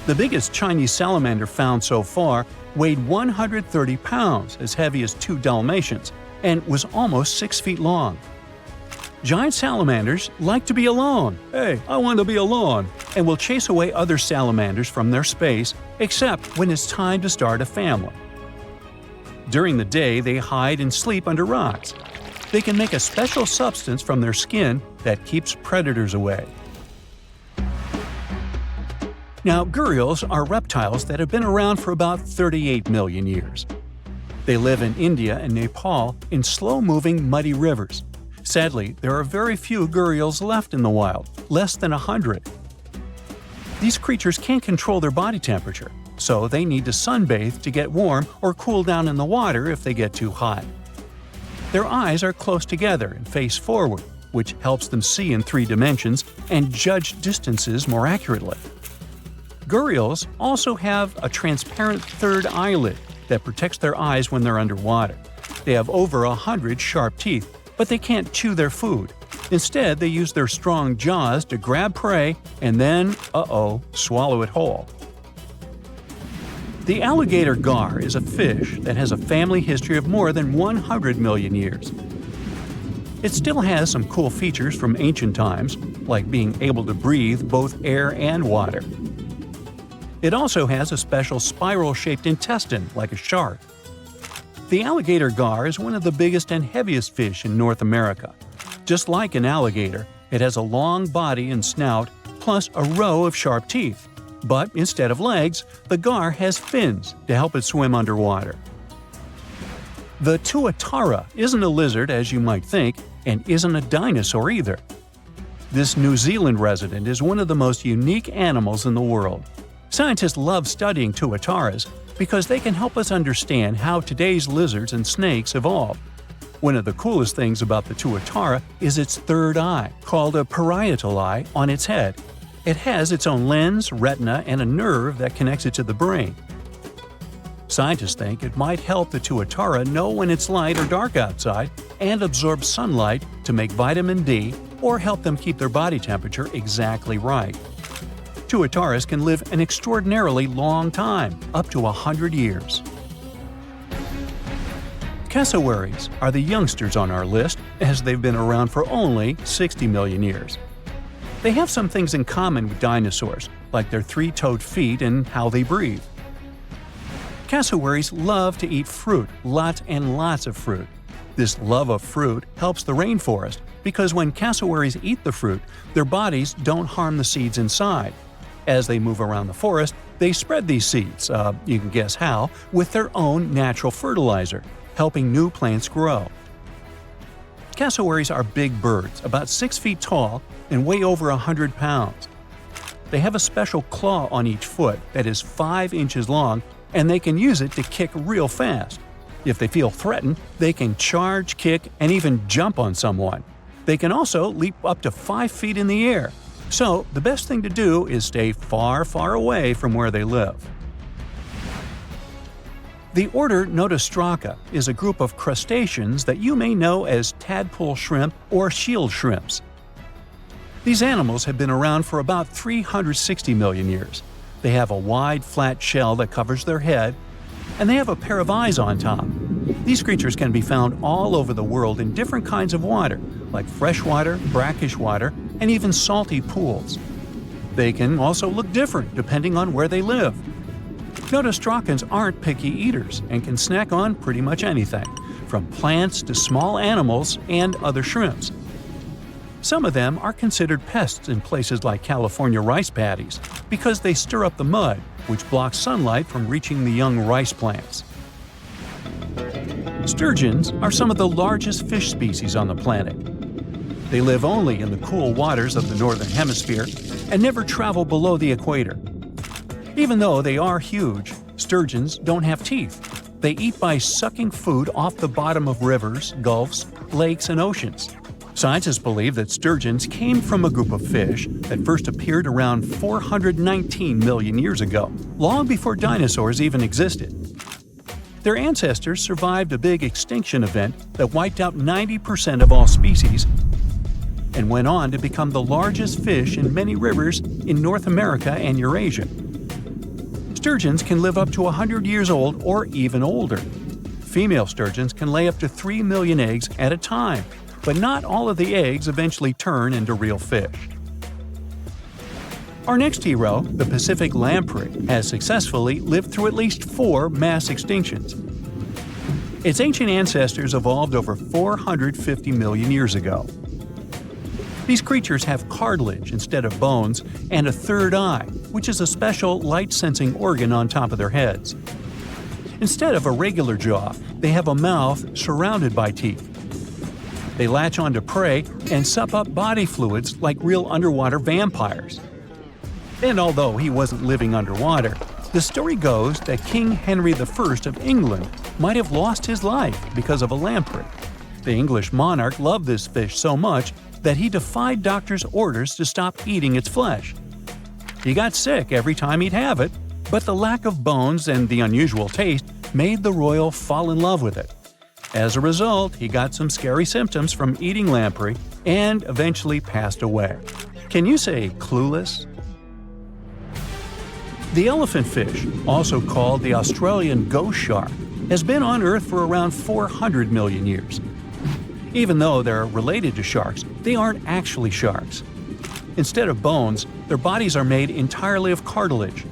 The biggest Chinese salamander found so far weighed 130 pounds, as heavy as 2 Dalmatians, and was almost 6 feet long. Giant salamanders like to be alone. Hey, I want to be alone, and will chase away other salamanders from their space, except when it's time to start a family. During the day, they hide and sleep under rocks. They can make a special substance from their skin that keeps predators away. Now, gharials are reptiles that have been around for about 38 million years. They live in India and Nepal in slow-moving, muddy rivers. Sadly, there are very few gharials left in the wild, less than 100. These creatures can't control their body temperature, so they need to sunbathe to get warm or cool down in the water if they get too hot. Their eyes are close together and face forward, which helps them see in 3 dimensions and judge distances more accurately. Gharials also have a transparent third eyelid that protects their eyes when they're underwater. They have over 100 sharp teeth, but they can't chew their food. Instead, they use their strong jaws to grab prey and then, swallow it whole. The alligator gar is a fish that has a family history of more than 100 million years. It still has some cool features from ancient times, like being able to breathe both air and water. It also has a special spiral-shaped intestine, like a shark. The alligator gar is one of the biggest and heaviest fish in North America. Just like an alligator, it has a long body and snout, plus a row of sharp teeth. But instead of legs, the gar has fins to help it swim underwater. The tuatara isn't a lizard as you might think, and isn't a dinosaur either. This New Zealand resident is one of the most unique animals in the world. Scientists love studying tuataras because they can help us understand how today's lizards and snakes evolved. One of the coolest things about the tuatara is its third eye, called a parietal eye, on its head. It has its own lens, retina, and a nerve that connects it to the brain. Scientists think it might help the tuatara know when it's light or dark outside and absorb sunlight to make vitamin D or help them keep their body temperature exactly right. Tuataras can live an extraordinarily long time, up to 100 years. Cassowaries are the youngsters on our list, as they've been around for only 60 million years. They have some things in common with dinosaurs, like their three-toed feet and how they breathe. Cassowaries love to eat fruit, lots and lots of fruit. This love of fruit helps the rainforest because when cassowaries eat the fruit, their bodies don't harm the seeds inside. As they move around the forest, they spread these seeds, you can guess how, with their own natural fertilizer, helping new plants grow. Cassowaries are big birds, about 6 feet tall and weigh over 100 pounds. They have a special claw on each foot that is 5 inches long, and they can use it to kick real fast. If they feel threatened, they can charge, kick, and even jump on someone. They can also leap up to 5 feet in the air. So, the best thing to do is stay far, far away from where they live. The order Notostraca is a group of crustaceans that you may know as tadpole shrimp or shield shrimps. These animals have been around for about 360 million years. They have a wide, flat shell that covers their head, and they have a pair of eyes on top. These creatures can be found all over the world in different kinds of water, like freshwater, brackish water, and even salty pools. They can also look different depending on where they live. Notostracans aren't picky eaters and can snack on pretty much anything, from plants to small animals and other shrimps. Some of them are considered pests in places like California rice paddies because they stir up the mud, which blocks sunlight from reaching the young rice plants. Sturgeons are some of the largest fish species on the planet. They live only in the cool waters of the northern hemisphere and never travel below the equator. Even though they are huge, sturgeons don't have teeth. They eat by sucking food off the bottom of rivers, gulfs, lakes, and oceans. Scientists believe that sturgeons came from a group of fish that first appeared around 419 million years ago, long before dinosaurs even existed. Their ancestors survived a big extinction event that wiped out 90% of all species and went on to become the largest fish in many rivers in North America and Eurasia. Sturgeons can live up to 100 years old or even older. Female sturgeons can lay up to 3 million eggs at a time, but not all of the eggs eventually turn into real fish. Our next hero, the Pacific lamprey, has successfully lived through at least 4 mass extinctions. Its ancient ancestors evolved over 450 million years ago. These creatures have cartilage instead of bones and a third eye, which is a special light-sensing organ on top of their heads. Instead of a regular jaw, they have a mouth surrounded by teeth. They latch onto prey and sup up body fluids like real underwater vampires. And although he wasn't living underwater, the story goes that King Henry I of England might have lost his life because of a lamprey. The English monarch loved this fish so much that he defied doctors' orders to stop eating its flesh. He got sick every time he'd have it, but the lack of bones and the unusual taste made the royal fall in love with it. As a result, he got some scary symptoms from eating lamprey and eventually passed away. Can you say clueless? The elephant fish, also called the Australian ghost shark, has been on Earth for around 400 million years. Even though they're related to sharks, they aren't actually sharks. Instead of bones, their bodies are made entirely of cartilage.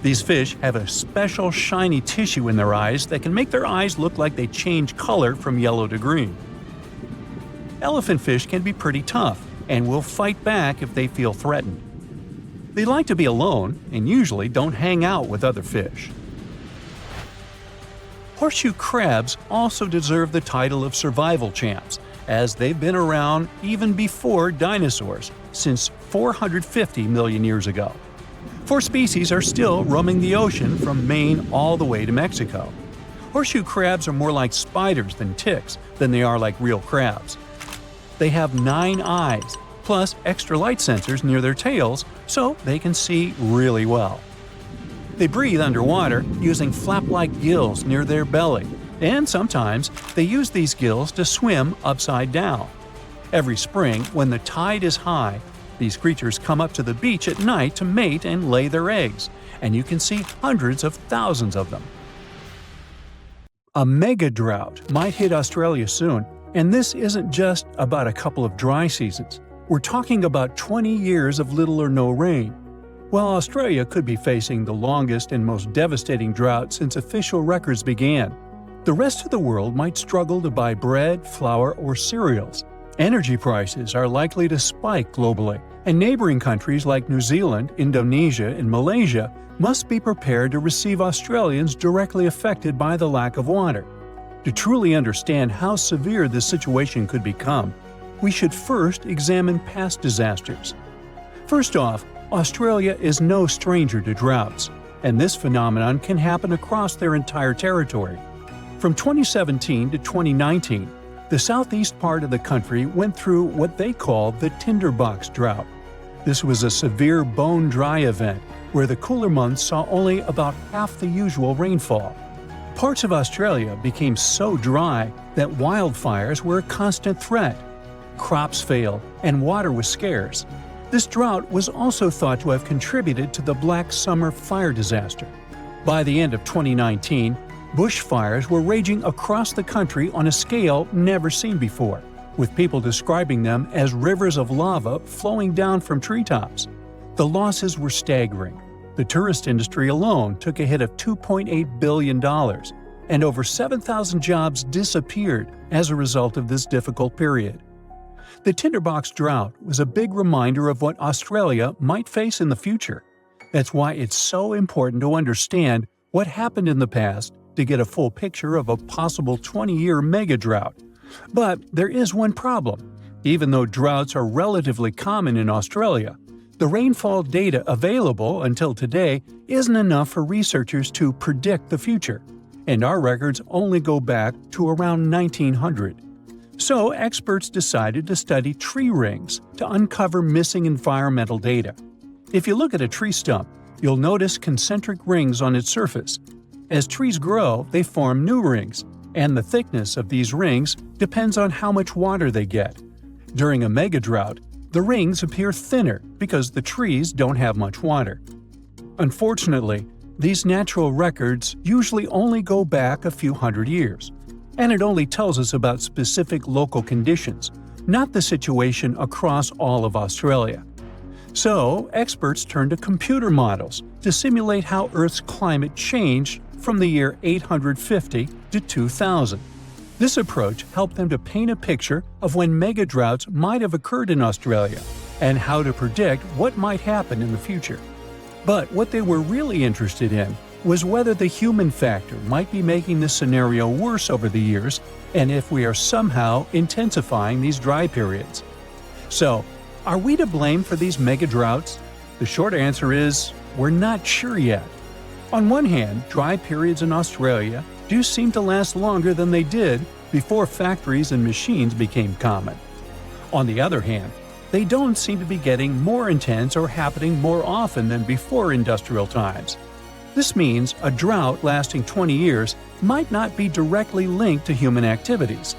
These fish have a special shiny tissue in their eyes that can make their eyes look like they change color from yellow to green. Elephant fish can be pretty tough and will fight back if they feel threatened. They like to be alone and usually don't hang out with other fish. Horseshoe crabs also deserve the title of survival champs, as they've been around even before dinosaurs, since 450 million years ago. 4 species are still roaming the ocean from Maine all the way to Mexico. Horseshoe crabs are more like spiders than ticks than they are like real crabs. They have 9 eyes, plus extra light sensors near their tails so they can see really well. They breathe underwater using flap-like gills near their belly, and sometimes they use these gills to swim upside down. Every spring, when the tide is high, these creatures come up to the beach at night to mate and lay their eggs, and you can see hundreds of thousands of them. A mega drought might hit Australia soon, and this isn't just about a couple of dry seasons. We're talking about 20 years of little or no rain. While Australia could be facing the longest and most devastating drought since official records began, the rest of the world might struggle to buy bread, flour, or cereals. Energy prices are likely to spike globally, and neighboring countries like New Zealand, Indonesia, and Malaysia must be prepared to receive Australians directly affected by the lack of water. To truly understand how severe this situation could become, we should first examine past disasters. First off, Australia is no stranger to droughts, and this phenomenon can happen across their entire territory. From 2017 to 2019, the southeast part of the country went through what they call the tinderbox drought. This was a severe bone-dry event where the cooler months saw only about half the usual rainfall. Parts of Australia became so dry that wildfires were a constant threat. Crops failed, and water was scarce. This drought was also thought to have contributed to the Black Summer fire disaster. By the end of 2019, bushfires were raging across the country on a scale never seen before, with people describing them as rivers of lava flowing down from treetops. The losses were staggering. The tourist industry alone took a hit of $2.8 billion, and over 7,000 jobs disappeared as a result of this difficult period. The tinderbox drought was a big reminder of what Australia might face in the future. That's why it's so important to understand what happened in the past to get a full picture of a possible 20-year mega drought. But there is one problem. Even though droughts are relatively common in Australia, the rainfall data available until today isn't enough for researchers to predict the future, and our records only go back to around 1900. So experts decided to study tree rings to uncover missing environmental data. If you look at a tree stump, you'll notice concentric rings on its surface. As trees grow, they form new rings, and the thickness of these rings depends on how much water they get. During a megadrought, the rings appear thinner because the trees don't have much water. Unfortunately, these natural records usually only go back a few hundred years, and it only tells us about specific local conditions, not the situation across all of Australia. So, experts turn to computer models to simulate how Earth's climate changed from the year 850 to 2000. This approach helped them to paint a picture of when megadroughts might have occurred in Australia and how to predict what might happen in the future. But what they were really interested in was whether the human factor might be making this scenario worse over the years and if we are somehow intensifying these dry periods. So, are we to blame for these megadroughts? The short answer is, we're not sure yet. On one hand, dry periods in Australia do seem to last longer than they did before factories and machines became common. On the other hand, they don't seem to be getting more intense or happening more often than before industrial times. This means a drought lasting 20 years might not be directly linked to human activities.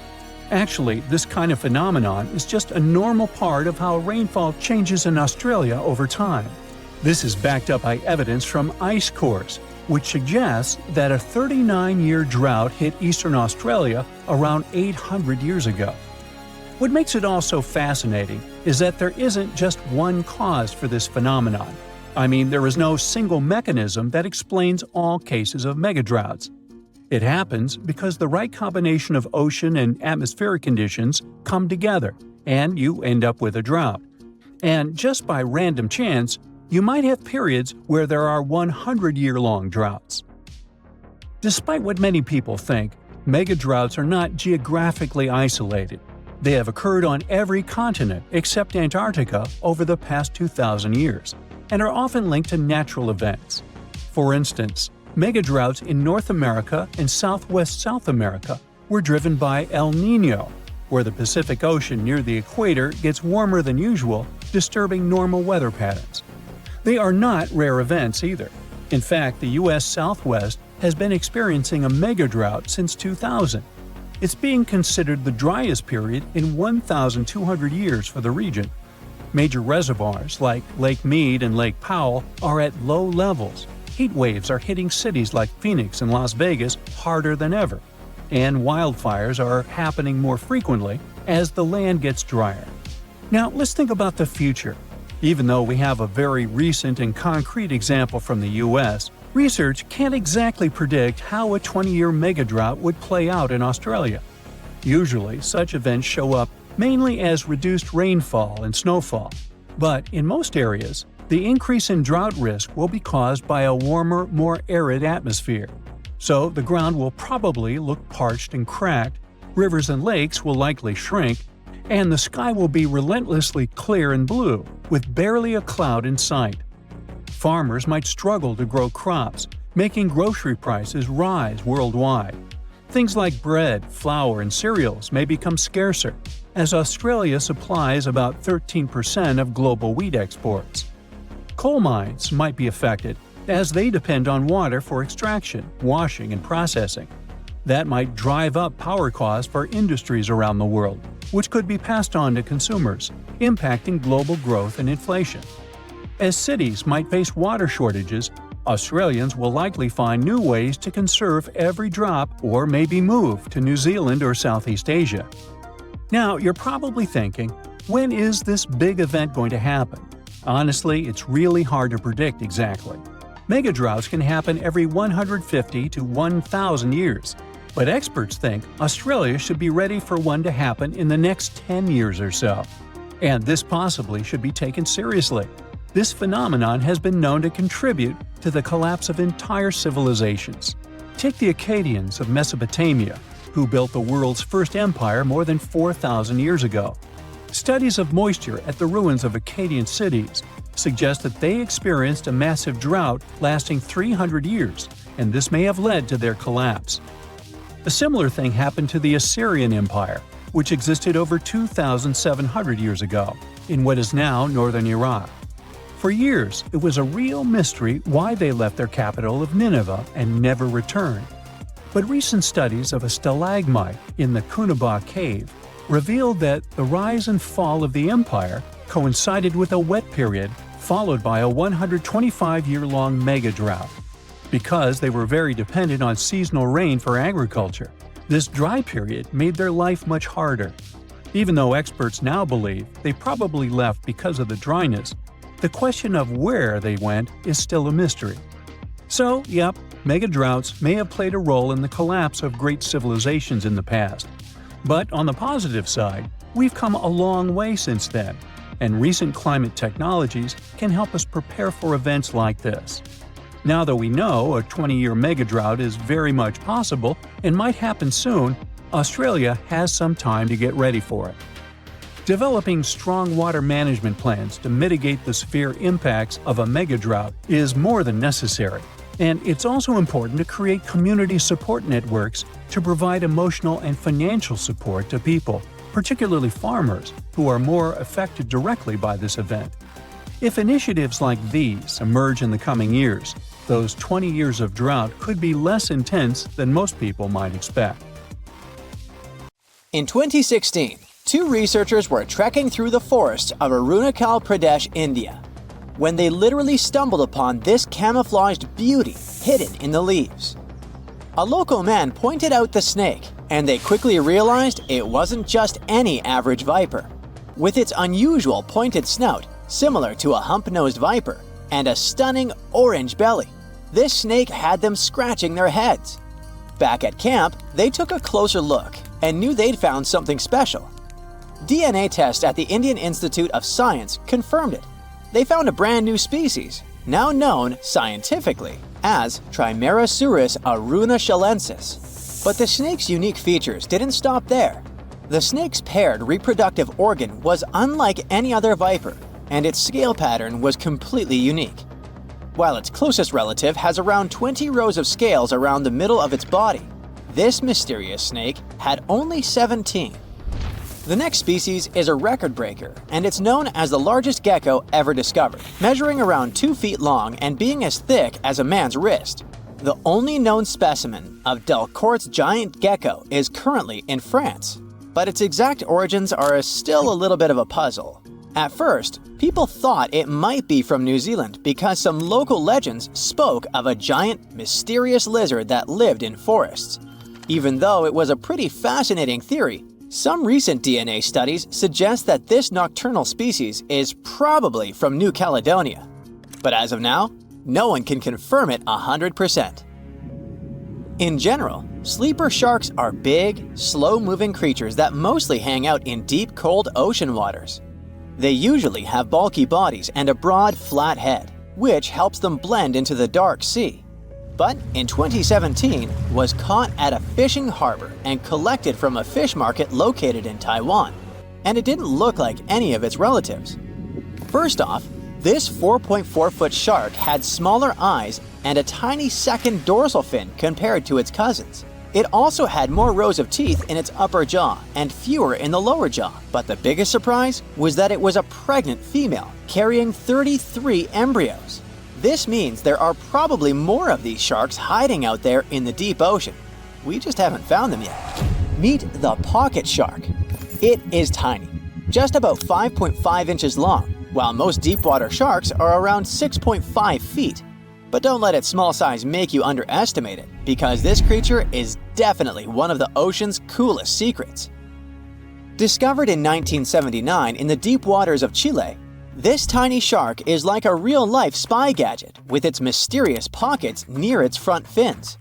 Actually, this kind of phenomenon is just a normal part of how rainfall changes in Australia over time. This is backed up by evidence from ice cores, which suggests that a 39-year drought hit eastern Australia around 800 years ago. What makes it all so fascinating is that there isn't just one cause for this phenomenon. I mean, there is no single mechanism that explains all cases of megadroughts. It happens because the right combination of ocean and atmospheric conditions come together, and you end up with a drought. And just by random chance, you might have periods where there are 100-year-long droughts. Despite what many people think, megadroughts are not geographically isolated. They have occurred on every continent except Antarctica over the past 2,000 years, and are often linked to natural events. For instance, megadroughts in North America and Southwest South America were driven by El Niño, where the Pacific Ocean near the equator gets warmer than usual, disturbing normal weather patterns. They are not rare events either. In fact, the U.S. Southwest has been experiencing a mega-drought since 2000. It's being considered the driest period in 1,200 years for the region. Major reservoirs like Lake Mead and Lake Powell are at low levels. Heat waves are hitting cities like Phoenix and Las Vegas harder than ever. And wildfires are happening more frequently as the land gets drier. Now, let's think about the future. Even though we have a very recent and concrete example from the U.S., research can't exactly predict how a 20-year megadrought would play out in Australia. Usually, such events show up mainly as reduced rainfall and snowfall. But in most areas, the increase in drought risk will be caused by a warmer, more arid atmosphere. So the ground will probably look parched and cracked, rivers and lakes will likely shrink, and the sky will be relentlessly clear and blue, with barely a cloud in sight. Farmers might struggle to grow crops, making grocery prices rise worldwide. Things like bread, flour, and cereals may become scarcer, as Australia supplies about 13% of global wheat exports. Coal mines might be affected, as they depend on water for extraction, washing, and processing. That might drive up power costs for industries around the world, which could be passed on to consumers, impacting global growth and inflation. As cities might face water shortages, Australians will likely find new ways to conserve every drop or maybe move to New Zealand or Southeast Asia. Now, you're probably thinking, when is this big event going to happen? Honestly, it's really hard to predict exactly. Megadroughts can happen every 150 to 1,000 years, but experts think Australia should be ready for one to happen in the next 10 years or so. And this possibly should be taken seriously. This phenomenon has been known to contribute to the collapse of entire civilizations. Take the Akkadians of Mesopotamia, who built the world's first empire more than 4,000 years ago. Studies of moisture at the ruins of Akkadian cities suggest that they experienced a massive drought lasting 300 years, and this may have led to their collapse. A similar thing happened to the Assyrian Empire, which existed over 2,700 years ago, in what is now northern Iraq. For years, it was a real mystery why they left their capital of Nineveh and never returned. But recent studies of a stalagmite in the Cunaba cave revealed that the rise and fall of the empire coincided with a wet period followed by a 125-year-long mega-drought. Because they were very dependent on seasonal rain for agriculture, this dry period made their life much harder. Even though experts now believe they probably left because of the dryness, the question of where they went is still a mystery. So, yep, mega-droughts may have played a role in the collapse of great civilizations in the past. But on the positive side, we've come a long way since then, and recent climate technologies can help us prepare for events like this. Now that we know a 20-year mega-drought is very much possible and might happen soon, Australia has some time to get ready for it. Developing strong water management plans to mitigate the severe impacts of a mega-drought is more than necessary, and it's also important to create community support networks to provide emotional and financial support to people, particularly farmers, who are more affected directly by this event. If initiatives like these emerge in the coming years, those 20 years of drought could be less intense than most people might expect. In 2016, two researchers were trekking through the forests of Arunachal Pradesh, India, when they literally stumbled upon this camouflaged beauty hidden in the leaves. A local man pointed out the snake, and they quickly realized it wasn't just any average viper. With its unusual pointed snout, similar to a hump-nosed viper, and a stunning orange belly, this snake had them scratching their heads. Back at camp, they took a closer look and knew they'd found something special. DNA tests at the Indian Institute of Science confirmed it. They found a brand new species, now known scientifically as Trimeresurus arunachalensis. But the snake's unique features didn't stop there. The snake's paired reproductive organ was unlike any other viper, and its scale pattern was completely unique. While its closest relative has around 20 rows of scales around the middle of its body, this mysterious snake had only 17. The next species is a record breaker, and it's known as the largest gecko ever discovered, measuring around 2 feet long and being as thick as a man's wrist. The only known specimen of Delcourt's giant gecko is currently in France, but its exact origins are still a little bit of a puzzle. At first, people thought it might be from New Zealand because some local legends spoke of a giant, mysterious lizard that lived in forests. Even though it was a pretty fascinating theory, some recent DNA studies suggest that this nocturnal species is probably from New Caledonia. But as of now, no one can confirm it 100%. In general, sleeper sharks are big, slow-moving creatures that mostly hang out in deep, cold ocean waters. They usually have bulky bodies and a broad, flat head, which helps them blend into the dark sea. But in 2017, was caught at a fishing harbor and collected from a fish market located in Taiwan, and it didn't look like any of its relatives. First off, this 4.4-foot shark had smaller eyes and a tiny second dorsal fin compared to its cousins. It also had more rows of teeth in its upper jaw and fewer in the lower jaw, but the biggest surprise was that it was a pregnant female carrying 33 embryos. This means there are probably more of these sharks hiding out there in the deep ocean. We just haven't found them yet. Meet the pocket shark. It is tiny, just about 5.5 inches long, while most deepwater sharks are around 6.5 feet. But don't let its small size make you underestimate it, because this creature is definitely one of the ocean's coolest secrets. Discovered in 1979 in the deep waters of Chile, this tiny shark is like a real-life spy gadget with its mysterious pockets near its front fins.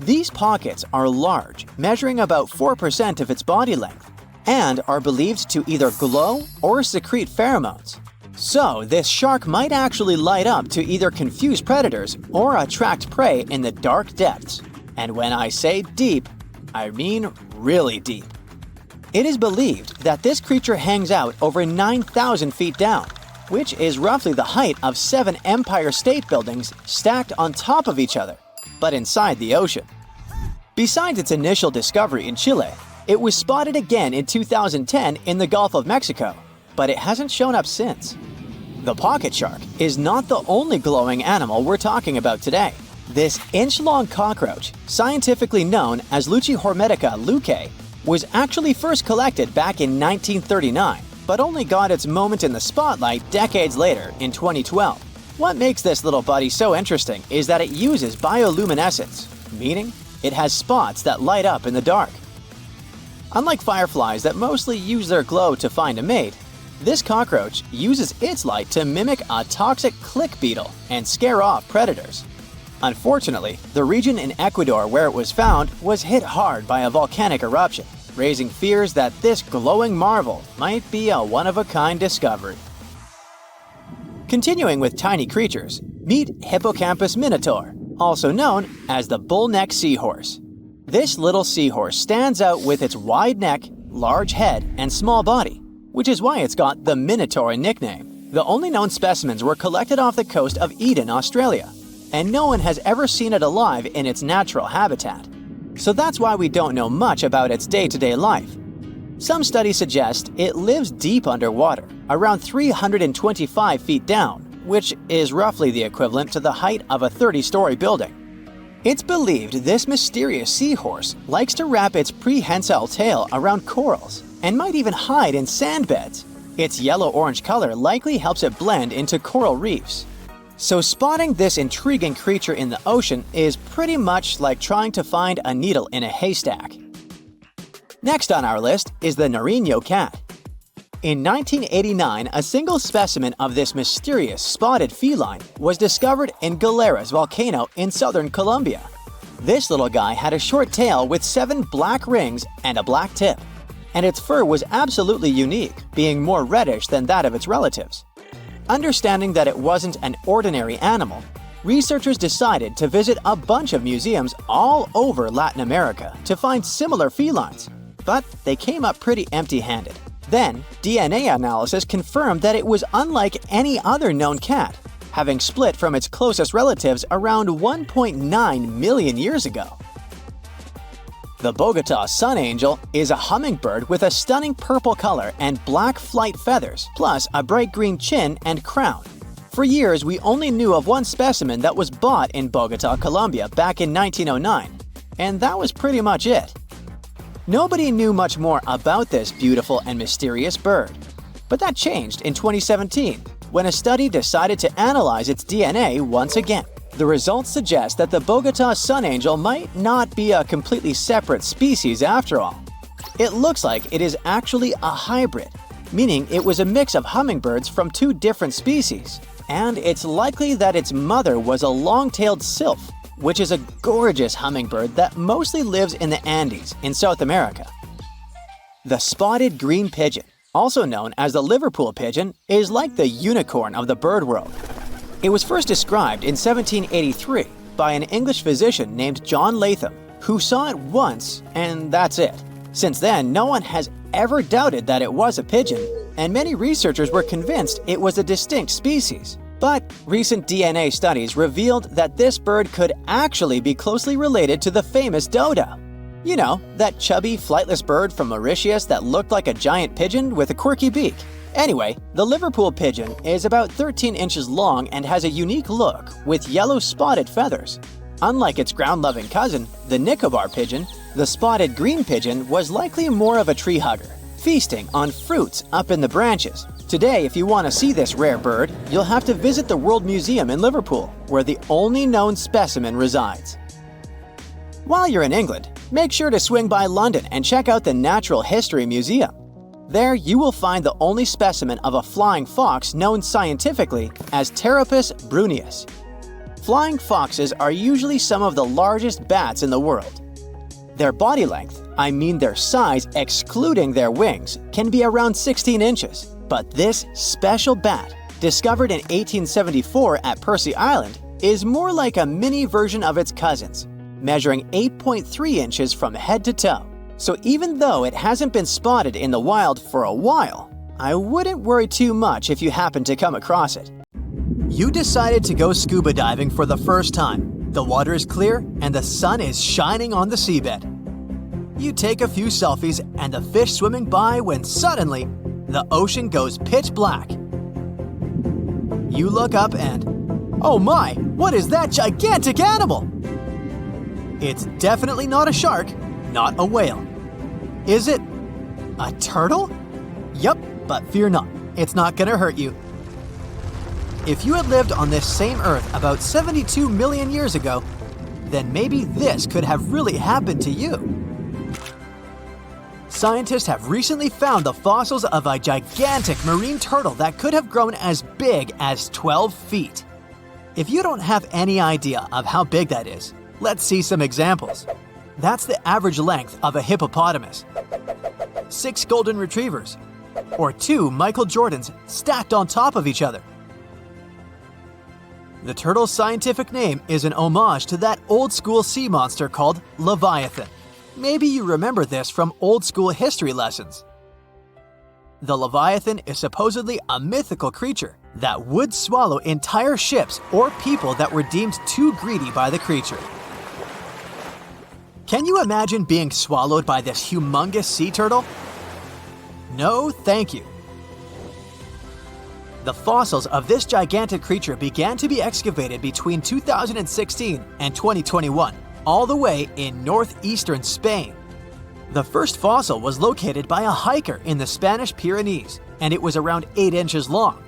These pockets are large, measuring about 4% of its body length, and are believed to either glow or secrete pheromones. So this shark might actually light up to either confuse predators or attract prey in the dark depths. And when I say deep, I mean really deep. It is believed that this creature hangs out over 9,000 feet down, which is roughly the height of 7 Empire State Buildings stacked on top of each other, but inside the ocean. Besides its initial discovery in Chile, it was spotted again in 2010 in the Gulf of Mexico, but it hasn't shown up since. The pocket shark is not the only glowing animal we're talking about today. This inch-long cockroach, scientifically known as Luchihormetica lucae, was actually first collected back in 1939, but only got its moment in the spotlight decades later in 2012. What makes this little buddy so interesting is that it uses bioluminescence, meaning it has spots that light up in the dark. Unlike fireflies that mostly use their glow to find a mate, this cockroach uses its light to mimic a toxic click beetle and scare off predators. Unfortunately, the region in Ecuador where it was found was hit hard by a volcanic eruption, raising fears that this glowing marvel might be a one-of-a-kind discovery. Continuing with tiny creatures, meet Hippocampus minotaur, also known as the bull-neck seahorse. This little seahorse stands out with its wide neck, large head, and small body, which is why it's got the Minotaur nickname. The only known specimens were collected off the coast of Eden, Australia, and no one has ever seen it alive in its natural habitat. So that's why we don't know much about its day-to-day life. Some studies suggest it lives deep underwater, around 325 feet down, which is roughly the equivalent to the height of a 30-story building. It's believed this mysterious seahorse likes to wrap its prehensile tail around corals and might even hide in sand beds. Its yellow-orange color likely helps it blend into coral reefs. So spotting this intriguing creature in the ocean is pretty much like trying to find a needle in a haystack. Next on our list is the Nariño cat. In 1989, a single specimen of this mysterious spotted feline was discovered in Galeras volcano in southern Colombia. This little guy had a short tail with 7 black rings and a black tip, and its fur was absolutely unique, being more reddish than that of its relatives. Understanding that it wasn't an ordinary animal, researchers decided to visit a bunch of museums all over Latin America to find similar felines, but they came up pretty empty-handed. Then, DNA analysis confirmed that it was unlike any other known cat, having split from its closest relatives around 1.9 million years ago. The Bogota sun angel is a hummingbird with a stunning purple color and black flight feathers, plus a bright green chin and crown. For years, we only knew of one specimen that was bought in Bogota, Colombia back in 1909, and that was pretty much it. Nobody knew much more about this beautiful and mysterious bird. But that changed in 2017, when a study decided to analyze its DNA once again. The results suggest that the Bogota sun angel might not be a completely separate species after all. It looks like it is actually a hybrid, meaning it was a mix of hummingbirds from two different species. And it's likely that its mother was a long-tailed sylph, which is a gorgeous hummingbird that mostly lives in the Andes in South America. The spotted green pigeon, also known as the Liverpool pigeon, is like the unicorn of the bird world. It was first described in 1783 by an English physician named John Latham, who saw it once and that's it. Since then, no one has ever doubted that it was a pigeon, and many researchers were convinced it was a distinct species. But recent DNA studies revealed that this bird could actually be closely related to the famous dodo. You know, that chubby, flightless bird from Mauritius that looked like a giant pigeon with a quirky beak. Anyway, the Liverpool pigeon is about 13 inches long and has a unique look with yellow spotted feathers. Unlike its ground-loving cousin, the Nicobar pigeon, the spotted green pigeon was likely more of a tree hugger, feasting on fruits up in the branches. Today, if you want to see this rare bird, you'll have to visit the World Museum in Liverpool, where the only known specimen resides. While you're in England, make sure to swing by London and check out the Natural History Museum. There, you will find the only specimen of a flying fox known scientifically as Pteropus bruneus. Flying foxes are usually some of the largest bats in the world. Their body length, I mean their size excluding their wings, can be around 16 inches. But this special bat, discovered in 1874 at Percy Island, is more like a mini version of its cousins, measuring 8.3 inches from head to toe. So even though it hasn't been spotted in the wild for a while, I wouldn't worry too much if you happen to come across it. You decided to go scuba diving for the first time. The water is clear and the sun is shining on the seabed. You take a few selfies and the fish swimming by when suddenly, the ocean goes pitch black. You look up and, oh my, what is that gigantic animal? It's definitely not a shark, not a whale. Is it a turtle? Yup, but fear not, it's not gonna hurt you. If you had lived on this same Earth about 72 million years ago, then maybe this could have really happened to you. Scientists have recently found the fossils of a gigantic marine turtle that could have grown as big as 12 feet. If you don't have any idea of how big that is, let's see some examples. That's the average length of a hippopotamus, 6 golden retrievers, or 2 Michael Jordans stacked on top of each other. The turtle's scientific name is an homage to that old-school sea monster called Leviathan. Maybe you remember this from old-school history lessons. The Leviathan is supposedly a mythical creature that would swallow entire ships or people that were deemed too greedy by the creature. Can you imagine being swallowed by this humongous sea turtle? No, thank you. The fossils of this gigantic creature began to be excavated between 2016 and 2021, all the way in northeastern Spain. The first fossil was located by a hiker in the Spanish Pyrenees, and it was around 8 inches long.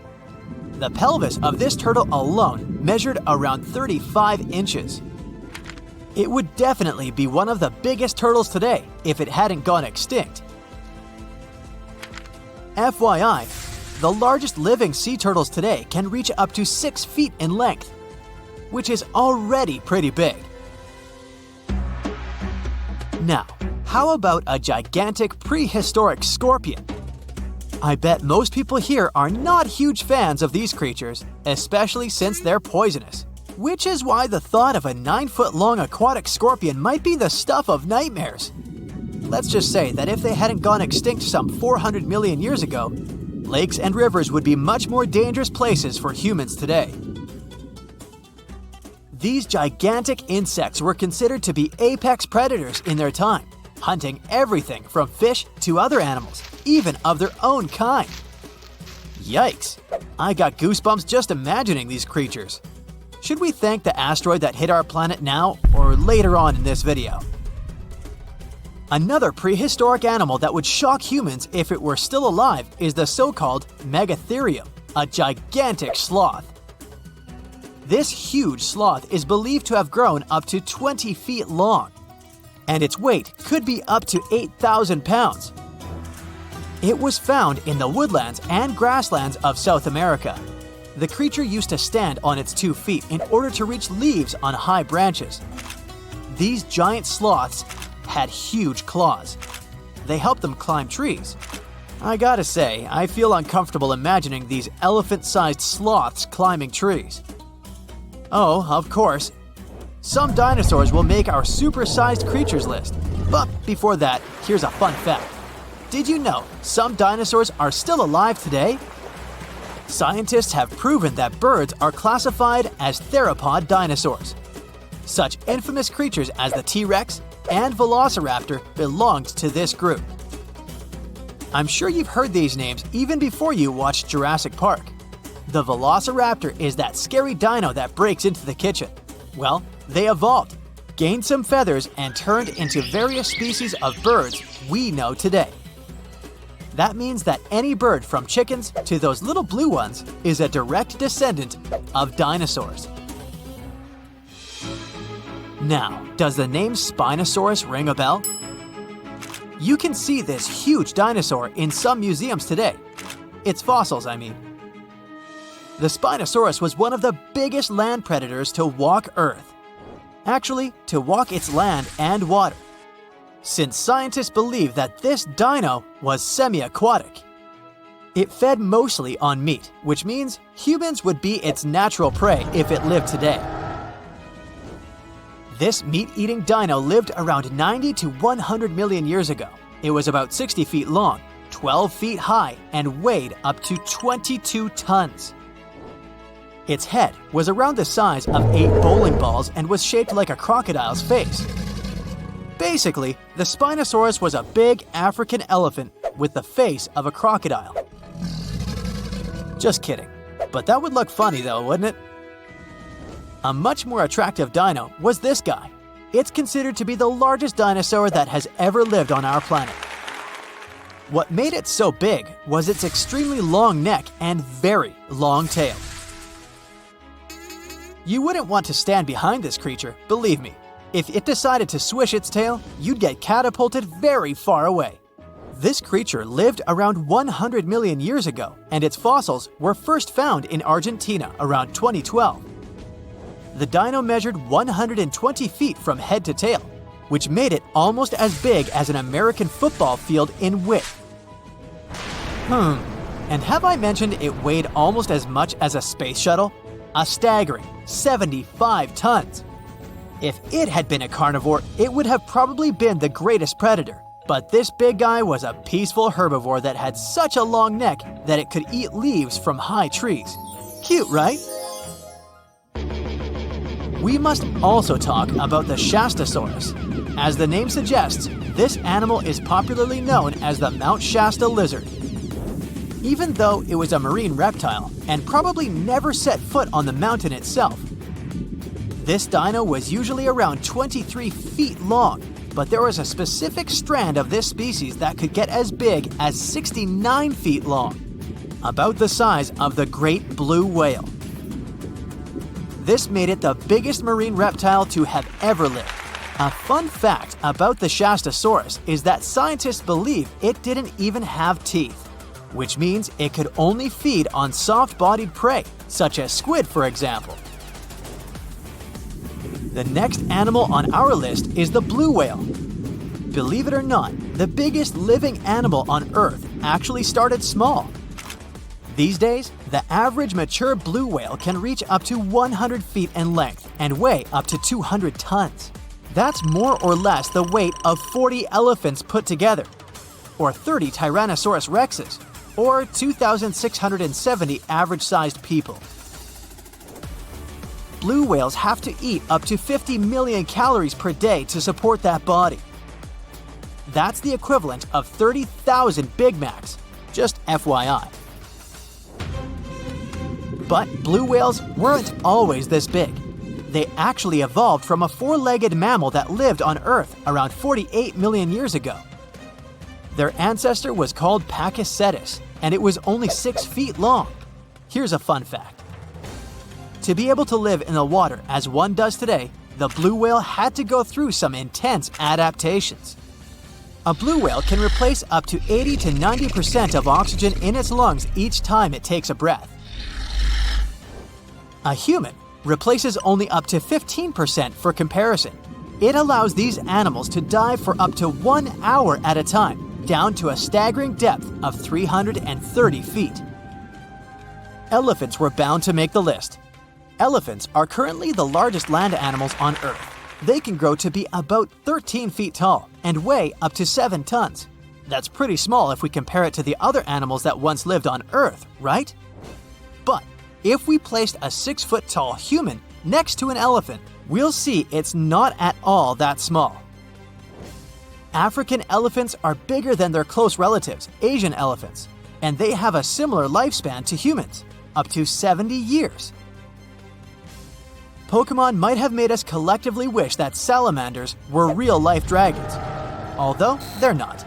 The pelvis of this turtle alone measured around 35 inches. It would definitely be one of the biggest turtles today if it hadn't gone extinct. FYI, the largest living sea turtles today can reach up to 6 feet in length, which is already pretty big. Now, how about a gigantic prehistoric scorpion? I bet most people here are not huge fans of these creatures, especially since they're poisonous. Which is why the thought of a 9-foot-long aquatic scorpion might be the stuff of nightmares. Let's just say that if they hadn't gone extinct some 400 million years ago, lakes and rivers would be much more dangerous places for humans today. These gigantic insects were considered to be apex predators in their time, hunting everything from fish to other animals, even of their own kind. Yikes! I got goosebumps just imagining these creatures. Should we thank the asteroid that hit our planet now or later on in this video? Another prehistoric animal that would shock humans if it were still alive is the so-called Megatherium, a gigantic sloth. This huge sloth is believed to have grown up to 20 feet long, and its weight could be up to 8,000 pounds. It was found in the woodlands and grasslands of South America. The creature used to stand on its 2 feet in order to reach leaves on high branches. These giant sloths had huge claws. They helped them climb trees. I gotta say, I feel uncomfortable imagining these elephant-sized sloths climbing trees. Oh, of course, some dinosaurs will make our super-sized creatures list. But before that, here's a fun fact. Did you know some dinosaurs are still alive today? Scientists have proven that birds are classified as theropod dinosaurs. Such infamous creatures as the T-Rex and Velociraptor belonged to this group. I'm sure you've heard these names even before you watched Jurassic Park. The Velociraptor is that scary dino that breaks into the kitchen. Well, they evolved, gained some feathers, and turned into various species of birds we know today. That means that any bird from chickens to those little blue ones is a direct descendant of dinosaurs. Now, does the name Spinosaurus ring a bell? You can see this huge dinosaur in some museums today. Its fossils, I mean. The Spinosaurus was one of the biggest land predators to walk Earth. Actually, to walk its land and water, since scientists believe that this dino was semi-aquatic. It fed mostly on meat, which means humans would be its natural prey if it lived today. This meat-eating dino lived around 90 to 100 million years ago. It was about 60 feet long, 12 feet high, and weighed up to 22 tons. Its head was around the size of 8 bowling balls and was shaped like a crocodile's face. Basically, the Spinosaurus was a big African elephant with the face of a crocodile. Just kidding. But that would look funny though, wouldn't it? A much more attractive dino was this guy. It's considered to be the largest dinosaur that has ever lived on our planet. What made it so big was its extremely long neck and very long tail. You wouldn't want to stand behind this creature, believe me. If it decided to swish its tail, you'd get catapulted very far away. This creature lived around 100 million years ago, and its fossils were first found in Argentina around 2012. The dino measured 120 feet from head to tail, which made it almost as big as an American football field in width. And have I mentioned it weighed almost as much as a space shuttle? A staggering 75 tons. If it had been a carnivore, it would have probably been the greatest predator. But this big guy was a peaceful herbivore that had such a long neck that it could eat leaves from high trees. Cute, right? We must also talk about the Shastasaurus. As the name suggests, this animal is popularly known as the Mount Shasta lizard. Even though it was a marine reptile and probably never set foot on the mountain itself, this dino was usually around 23 feet long, but there was a specific strand of this species that could get as big as 69 feet long, about the size of the great blue whale. This made it the biggest marine reptile to have ever lived. A fun fact about the Shastasaurus is that scientists believe it didn't even have teeth, which means it could only feed on soft-bodied prey, such as squid, for example. The next animal on our list is the blue whale. Believe it or not, the biggest living animal on Earth actually started small. These days, the average mature blue whale can reach up to 100 feet in length and weigh up to 200 tons. That's more or less the weight of 40 elephants put together, or 30 Tyrannosaurus rexes, or 2,670 average-sized people. Blue whales have to eat up to 50 million calories per day to support that body. That's the equivalent of 30,000 Big Macs. Just FYI. But blue whales weren't always this big. They actually evolved from a four-legged mammal that lived on Earth around 48 million years ago. Their ancestor was called Pachycetus, and it was only 6 feet long. Here's a fun fact. To be able to live in the water as one does today, the blue whale had to go through some intense adaptations. A blue whale can replace up to 80 to 90% of oxygen in its lungs each time it takes a breath. A human replaces only up to 15% for comparison. It allows these animals to dive for up to 1 hour at a time, down to a staggering depth of 330 feet. Elephants were bound to make the list. Elephants are currently the largest land animals on Earth. They can grow to be about 13 feet tall and weigh up to 7 tons. That's pretty small if we compare it to the other animals that once lived on Earth, right? But if we placed a 6-foot-tall human next to an elephant, we'll see it's not at all that small. African elephants are bigger than their close relatives, Asian elephants, and they have a similar lifespan to humans, up to 70 years. Pokemon might have made us collectively wish that salamanders were real-life dragons, although they're not.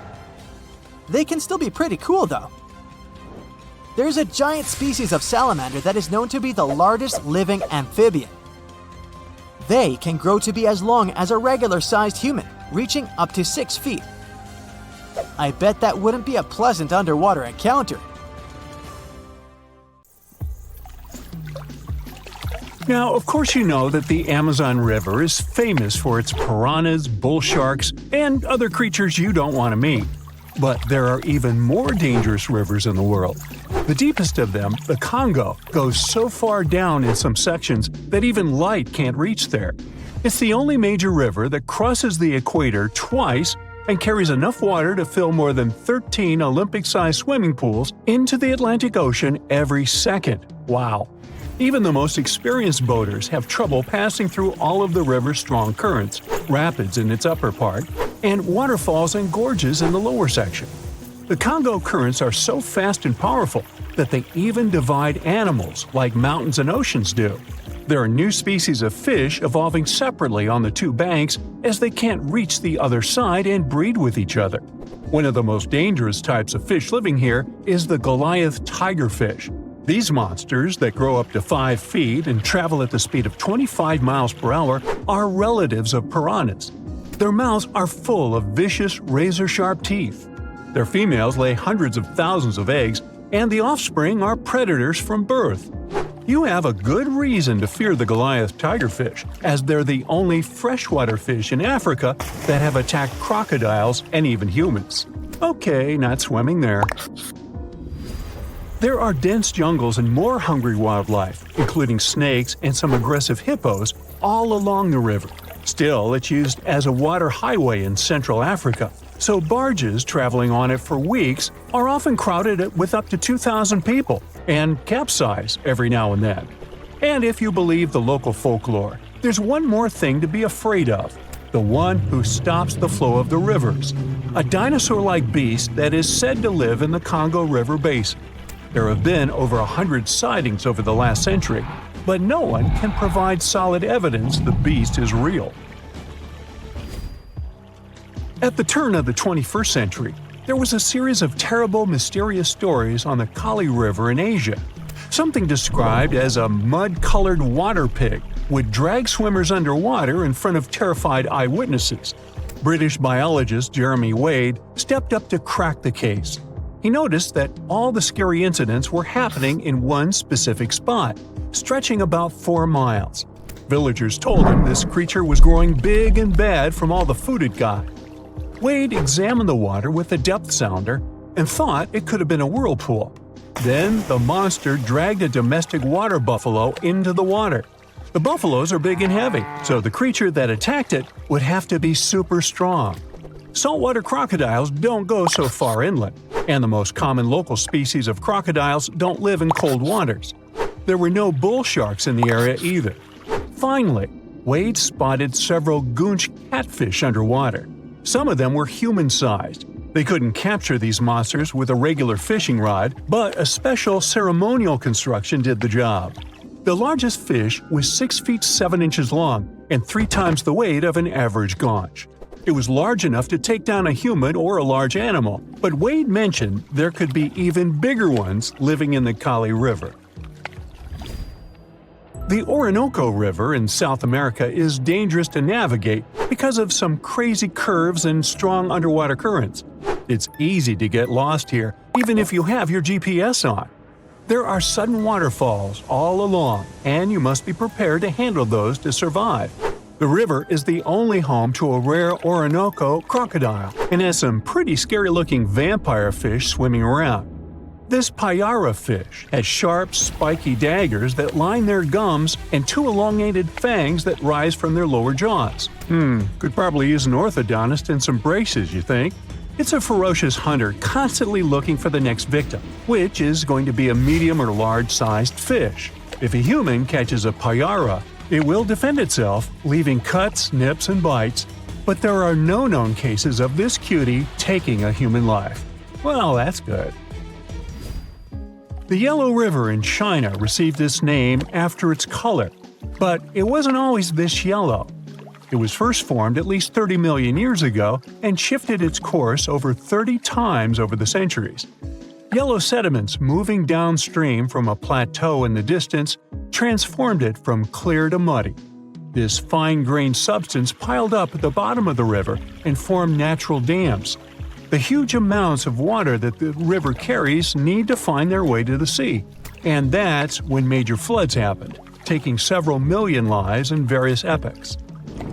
They can still be pretty cool, though. There's a giant species of salamander that is known to be the largest living amphibian. They can grow to be as long as a regular-sized human, reaching up to 6 feet. I bet that wouldn't be a pleasant underwater encounter. Now, of course you know that the Amazon River is famous for its piranhas, bull sharks, and other creatures you don't want to meet. But there are even more dangerous rivers in the world. The deepest of them, the Congo, goes so far down in some sections that even light can't reach there. It's the only major river that crosses the equator twice and carries enough water to fill more than 13 Olympic-sized swimming pools into the Atlantic Ocean every second. Wow! Even the most experienced boaters have trouble passing through all of the river's strong currents, rapids in its upper part, and waterfalls and gorges in the lower section. The Congo currents are so fast and powerful that they even divide animals like mountains and oceans do. There are new species of fish evolving separately on the two banks as they can't reach the other side and breed with each other. One of the most dangerous types of fish living here is the Goliath tigerfish. These monsters, that grow up to 5 feet and travel at the speed of 25 miles per hour, are relatives of piranhas. Their mouths are full of vicious, razor-sharp teeth. Their females lay hundreds of thousands of eggs, and the offspring are predators from birth. You have a good reason to fear the Goliath tigerfish, as they're the only freshwater fish in Africa that have attacked crocodiles and even humans. Okay, not swimming there. There are dense jungles and more hungry wildlife, including snakes and some aggressive hippos, all along the river. Still, it's used as a water highway in Central Africa, so barges traveling on it for weeks are often crowded with up to 2,000 people and capsize every now and then. And if you believe the local folklore, there's one more thing to be afraid of: the one who stops the flow of the rivers, a dinosaur-like beast that is said to live in the Congo River basin. There have been over 100 sightings over the last century, but no one can provide solid evidence the beast is real. At the turn of the 21st century, there was a series of terrible, mysterious stories on the Kali River in Asia. Something described as a mud-colored water pig would drag swimmers underwater in front of terrified eyewitnesses. British biologist Jeremy Wade stepped up to crack the case. He noticed that all the scary incidents were happening in one specific spot, stretching about 4 miles. Villagers told him this creature was growing big and bad from all the food it got. Wade examined the water with a depth sounder and thought it could have been a whirlpool. Then the monster dragged a domestic water buffalo into the water. The buffaloes are big and heavy, so the creature that attacked it would have to be super strong. Saltwater crocodiles don't go so far inland, and the most common local species of crocodiles don't live in cold waters. There were no bull sharks in the area either. Finally, Wade spotted several goonch catfish underwater. Some of them were human-sized. They couldn't capture these monsters with a regular fishing rod, but a special ceremonial construction did the job. The largest fish was 6 feet 7 inches long and 3 times the weight of an average gaunch. It was large enough to take down a human or a large animal, but Wade mentioned there could be even bigger ones living in the Kali River. The Orinoco River in South America is dangerous to navigate because of some crazy curves and strong underwater currents. It's easy to get lost here, even if you have your GPS on. There are sudden waterfalls all along, and you must be prepared to handle those to survive. The river is the only home to a rare Orinoco crocodile and has some pretty scary-looking vampire fish swimming around. This Payara fish has sharp, spiky daggers that line their gums and 2 elongated fangs that rise from their lower jaws. Could probably use an orthodontist and some braces, you think? It's a ferocious hunter constantly looking for the next victim, which is going to be a medium or large-sized fish. If a human catches a Payara, it will defend itself, leaving cuts, nips, and bites, but there are no known cases of this cutie taking a human life. Well, that's good. The Yellow River in China received its name after its color, but it wasn't always this yellow. It was first formed at least 30 million years ago and shifted its course over 30 times over the centuries. Yellow sediments moving downstream from a plateau in the distance transformed it from clear to muddy. This fine-grained substance piled up at the bottom of the river and formed natural dams. The huge amounts of water that the river carries need to find their way to the sea, and that's when major floods happened, taking several million lives in various epochs.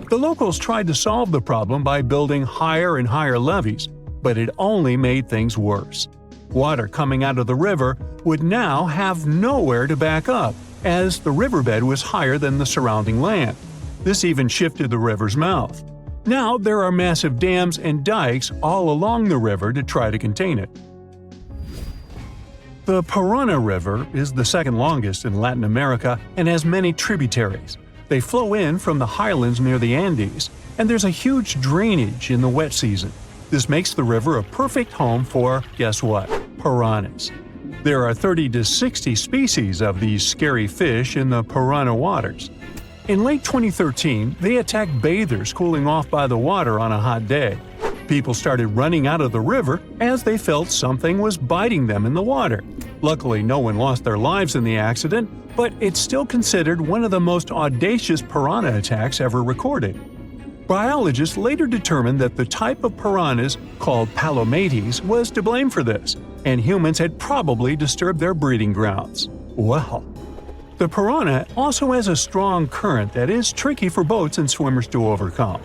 The locals tried to solve the problem by building higher and higher levees, but it only made things worse. Water coming out of the river would now have nowhere to back up, as the riverbed was higher than the surrounding land. This even shifted the river's mouth. Now there are massive dams and dikes all along the river to try to contain it. The Parana River is the second longest in Latin America and has many tributaries. They flow in from the highlands near the Andes, and there's a huge drainage in the wet season. This makes the river a perfect home for, guess what, piranhas. There are 30 to 60 species of these scary fish in the Parana waters. In late 2013, they attacked bathers cooling off by the water on a hot day. People started running out of the river as they felt something was biting them in the water. Luckily, no one lost their lives in the accident, but it's still considered one of the most audacious piranha attacks ever recorded. Biologists later determined that the type of piranhas, called palomates, was to blame for this, and humans had probably disturbed their breeding grounds. Well, the piranha also has a strong current that is tricky for boats and swimmers to overcome.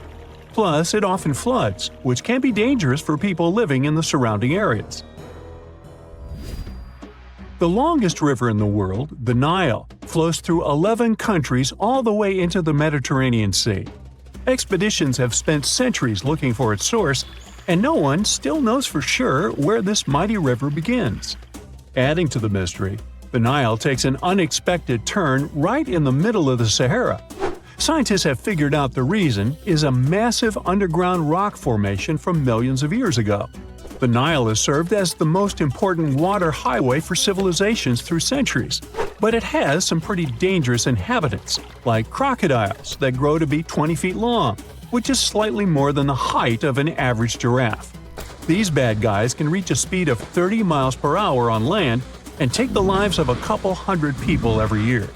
Plus, it often floods, which can be dangerous for people living in the surrounding areas. The longest river in the world, the Nile, flows through 11 countries all the way into the Mediterranean Sea. Expeditions have spent centuries looking for its source, and no one still knows for sure where this mighty river begins. Adding to the mystery, the Nile takes an unexpected turn right in the middle of the Sahara. Scientists have figured out the reason is a massive underground rock formation from millions of years ago. The Nile has served as the most important water highway for civilizations through centuries, but it has some pretty dangerous inhabitants, like crocodiles that grow to be 20 feet long, which is slightly more than the height of an average giraffe. These bad guys can reach a speed of 30 miles per hour on land and take the lives of a couple hundred people every year.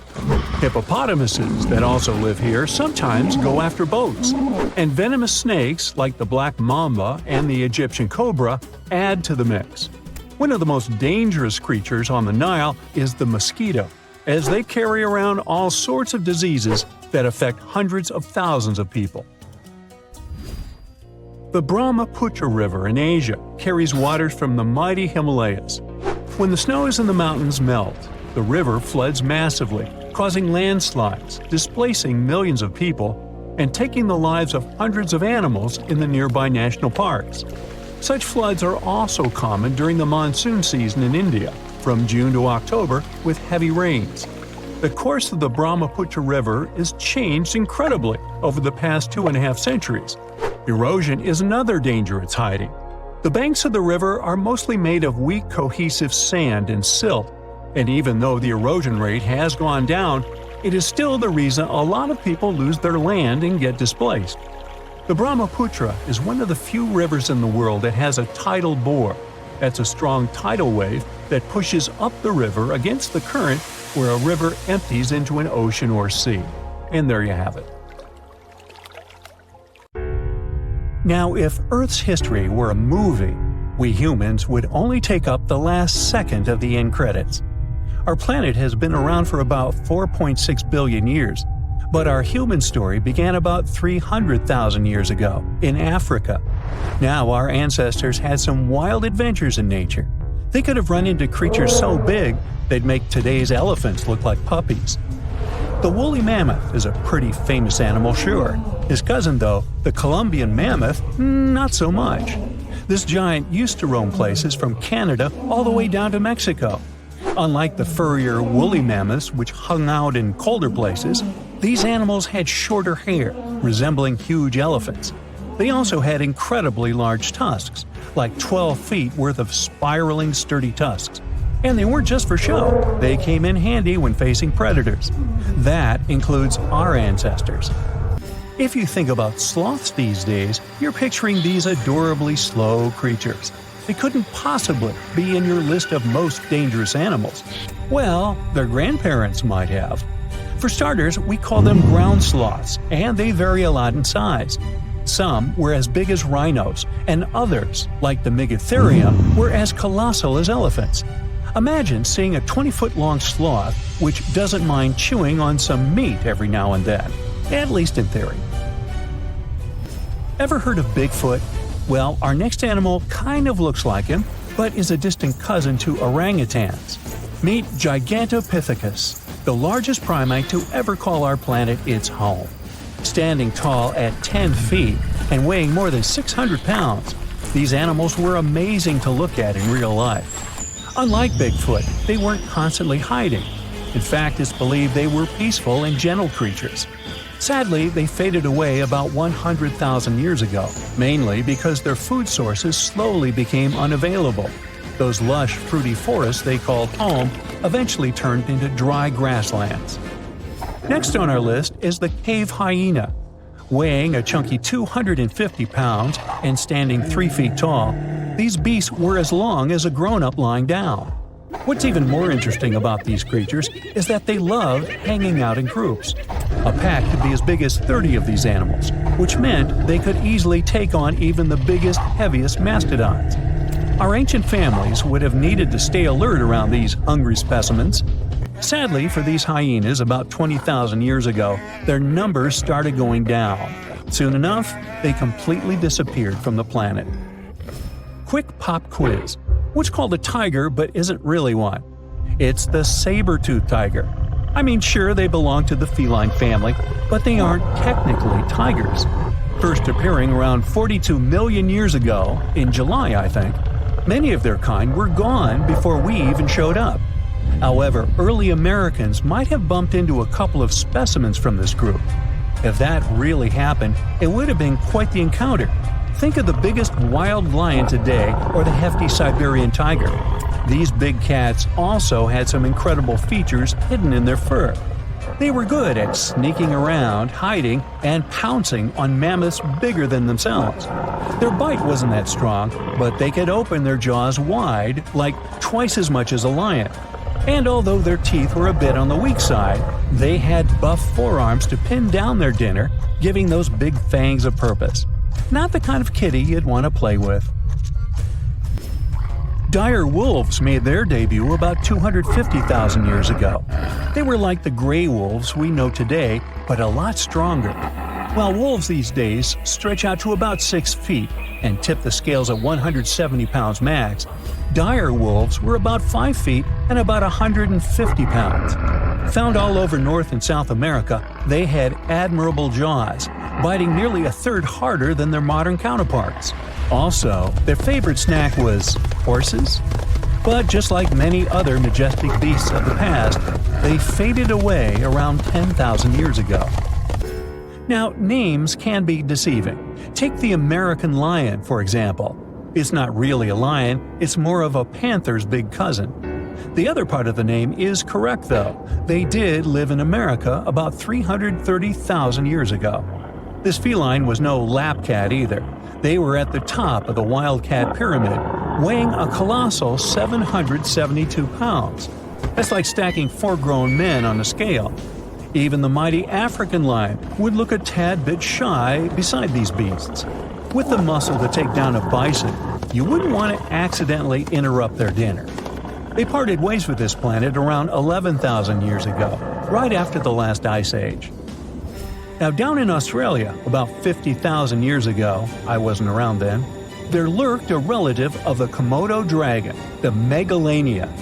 Hippopotamuses that also live here sometimes go after boats, and venomous snakes like the black mamba and the Egyptian cobra add to the mix. One of the most dangerous creatures on the Nile is the mosquito, as they carry around all sorts of diseases that affect hundreds of thousands of people. The Brahmaputra River in Asia carries waters from the mighty Himalayas. When the snows in the mountains melt, the river floods massively, causing landslides, displacing millions of people, and taking the lives of hundreds of animals in the nearby national parks. Such floods are also common during the monsoon season in India, from June to October, with heavy rains. The course of the Brahmaputra River is changed incredibly over the past 2.5 centuries. Erosion is another danger it's hiding. The banks of the river are mostly made of weak cohesive sand and silt, and even though the erosion rate has gone down, it is still the reason a lot of people lose their land and get displaced. The Brahmaputra is one of the few rivers in the world that has a tidal bore. That's a strong tidal wave that pushes up the river against the current where a river empties into an ocean or sea. And there you have it. Now, if Earth's history were a movie, we humans would only take up the last second of the end credits. Our planet has been around for about 4.6 billion years, but our human story began about 300,000 years ago, in Africa. Now our ancestors had some wild adventures in nature. They could have run into creatures so big they'd make today's elephants look like puppies. The woolly mammoth is a pretty famous animal, sure. His cousin, though, the Colombian mammoth, not so much. This giant used to roam places from Canada all the way down to Mexico. Unlike the furrier woolly mammoths, which hung out in colder places, these animals had shorter hair, resembling huge elephants. They also had incredibly large tusks, like 12 feet worth of spiraling, sturdy tusks. And they weren't just for show, they came in handy when facing predators. That includes our ancestors. If you think about sloths these days, you're picturing these adorably slow creatures. They couldn't possibly be in your list of most dangerous animals. Well, their grandparents might have. For starters, we call them ground sloths, and they vary a lot in size. Some were as big as rhinos, and others, like the Megatherium, were as colossal as elephants. Imagine seeing a 20-foot-long sloth which doesn't mind chewing on some meat every now and then, at least in theory. Ever heard of Bigfoot? Well, our next animal kind of looks like him, but is a distant cousin to orangutans. Meet Gigantopithecus, the largest primate to ever call our planet its home. Standing tall at 10 feet and weighing more than 600 pounds, these animals were amazing to look at in real life. Unlike Bigfoot, they weren't constantly hiding. In fact, it's believed they were peaceful and gentle creatures. Sadly, they faded away about 100,000 years ago, mainly because their food sources slowly became unavailable. Those lush, fruity forests they called home eventually turned into dry grasslands. Next on our list is the cave hyena. Weighing a chunky 250 pounds and standing 3 feet tall, these beasts were as long as a grown-up lying down. What's even more interesting about these creatures is that they loved hanging out in groups. A pack could be as big as 30 of these animals, which meant they could easily take on even the biggest, heaviest mastodons. Our ancient families would have needed to stay alert around these hungry specimens. Sadly for these hyenas, about 20,000 years ago, their numbers started going down. Soon enough, they completely disappeared from the planet. Quick pop quiz. What's called a tiger but isn't really one? It's the saber-toothed tiger. I mean, sure, they belong to the feline family, but they aren't technically tigers. First appearing around 42 million years ago, in July, I think. Many of their kind were gone before we even showed up. However, early Americans might have bumped into a couple of specimens from this group. If that really happened, it would have been quite the encounter. Think of the biggest wild lion today or the hefty Siberian tiger. These big cats also had some incredible features hidden in their fur. They were good at sneaking around, hiding, and pouncing on mammoths bigger than themselves. Their bite wasn't that strong, but they could open their jaws wide, like twice as much as a lion. And although their teeth were a bit on the weak side, they had buff forearms to pin down their dinner, giving those big fangs a purpose. Not the kind of kitty you'd want to play with. Dire wolves made their debut about 250,000 years ago. They were like the gray wolves we know today, but a lot stronger. While wolves these days stretch out to about 6 feet and tip the scales at 170 pounds max, dire wolves were about 5 feet and about 150 pounds. Found all over North and South America, they had admirable jaws, biting nearly a third harder than their modern counterparts. Also, their favorite snack was horses. But just like many other majestic beasts of the past, they faded away around 10,000 years ago. Now, names can be deceiving. Take the American lion, for example. It's not really a lion, it's more of a panther's big cousin. The other part of the name is correct, though. They did live in America about 330,000 years ago. This feline was no lap cat either. They were at the top of the wildcat pyramid, weighing a colossal 772 pounds. That's like stacking 4 grown men on a scale. Even the mighty African lion would look a tad bit shy beside these beasts. With the muscle to take down a bison, you wouldn't want to accidentally interrupt their dinner. They parted ways with this planet around 11,000 years ago, right after the last ice age. Now, down in Australia, about 50,000 years ago, I wasn't around then, there lurked a relative of the Komodo dragon, the Megalania.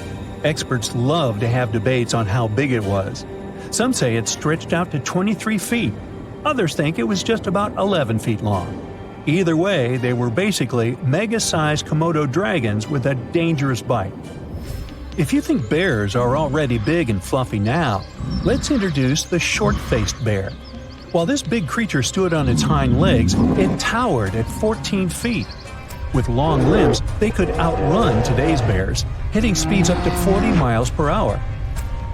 Experts love to have debates on how big it was. Some say it stretched out to 23 feet. Others think it was just about 11 feet long. Either way, they were basically mega-sized Komodo dragons with a dangerous bite. If you think bears are already big and fluffy now, let's introduce the short-faced bear. While this big creature stood on its hind legs, it towered at 14 feet. With long limbs, they could outrun today's bears, hitting speeds up to 40 miles per hour.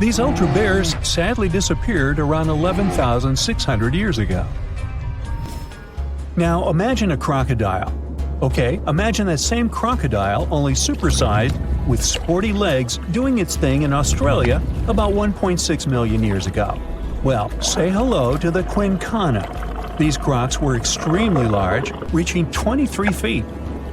These ultra bears sadly disappeared around 11,600 years ago. Now imagine a crocodile. Okay, imagine that same crocodile, only supersized, with sporty legs, doing its thing in Australia about 1.6 million years ago. Well, say hello to the quincana. These crocs were extremely large, reaching 23 feet.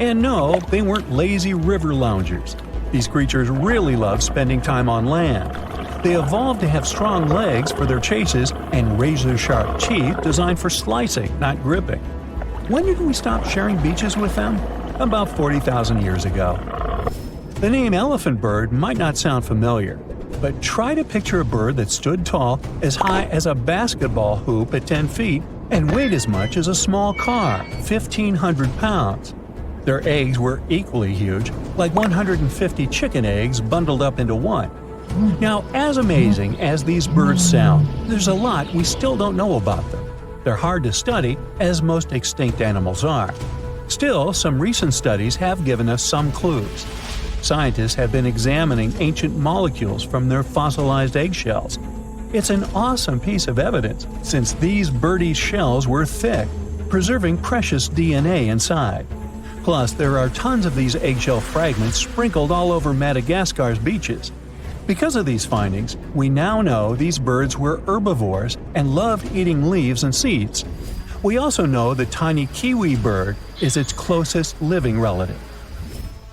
And no, they weren't lazy river loungers. These creatures really loved spending time on land. They evolved to have strong legs for their chases and razor-sharp teeth designed for slicing, not gripping. When did we stop sharing beaches with them? About 40,000 years ago. The name elephant bird might not sound familiar, but try to picture a bird that stood tall as high as a basketball hoop at 10 feet and weighed as much as a small car, 1,500 pounds. Their eggs were equally huge, like 150 chicken eggs bundled up into one. Now, as amazing as these birds sound, there's a lot we still don't know about them. They're hard to study, as most extinct animals are. Still, some recent studies have given us some clues. Scientists have been examining ancient molecules from their fossilized eggshells. It's an awesome piece of evidence, since these birdie shells were thick, preserving precious DNA inside. Plus, there are tons of these eggshell fragments sprinkled all over Madagascar's beaches. Because of these findings, we now know these birds were herbivores and loved eating leaves and seeds. We also know the tiny kiwi bird is its closest living relative.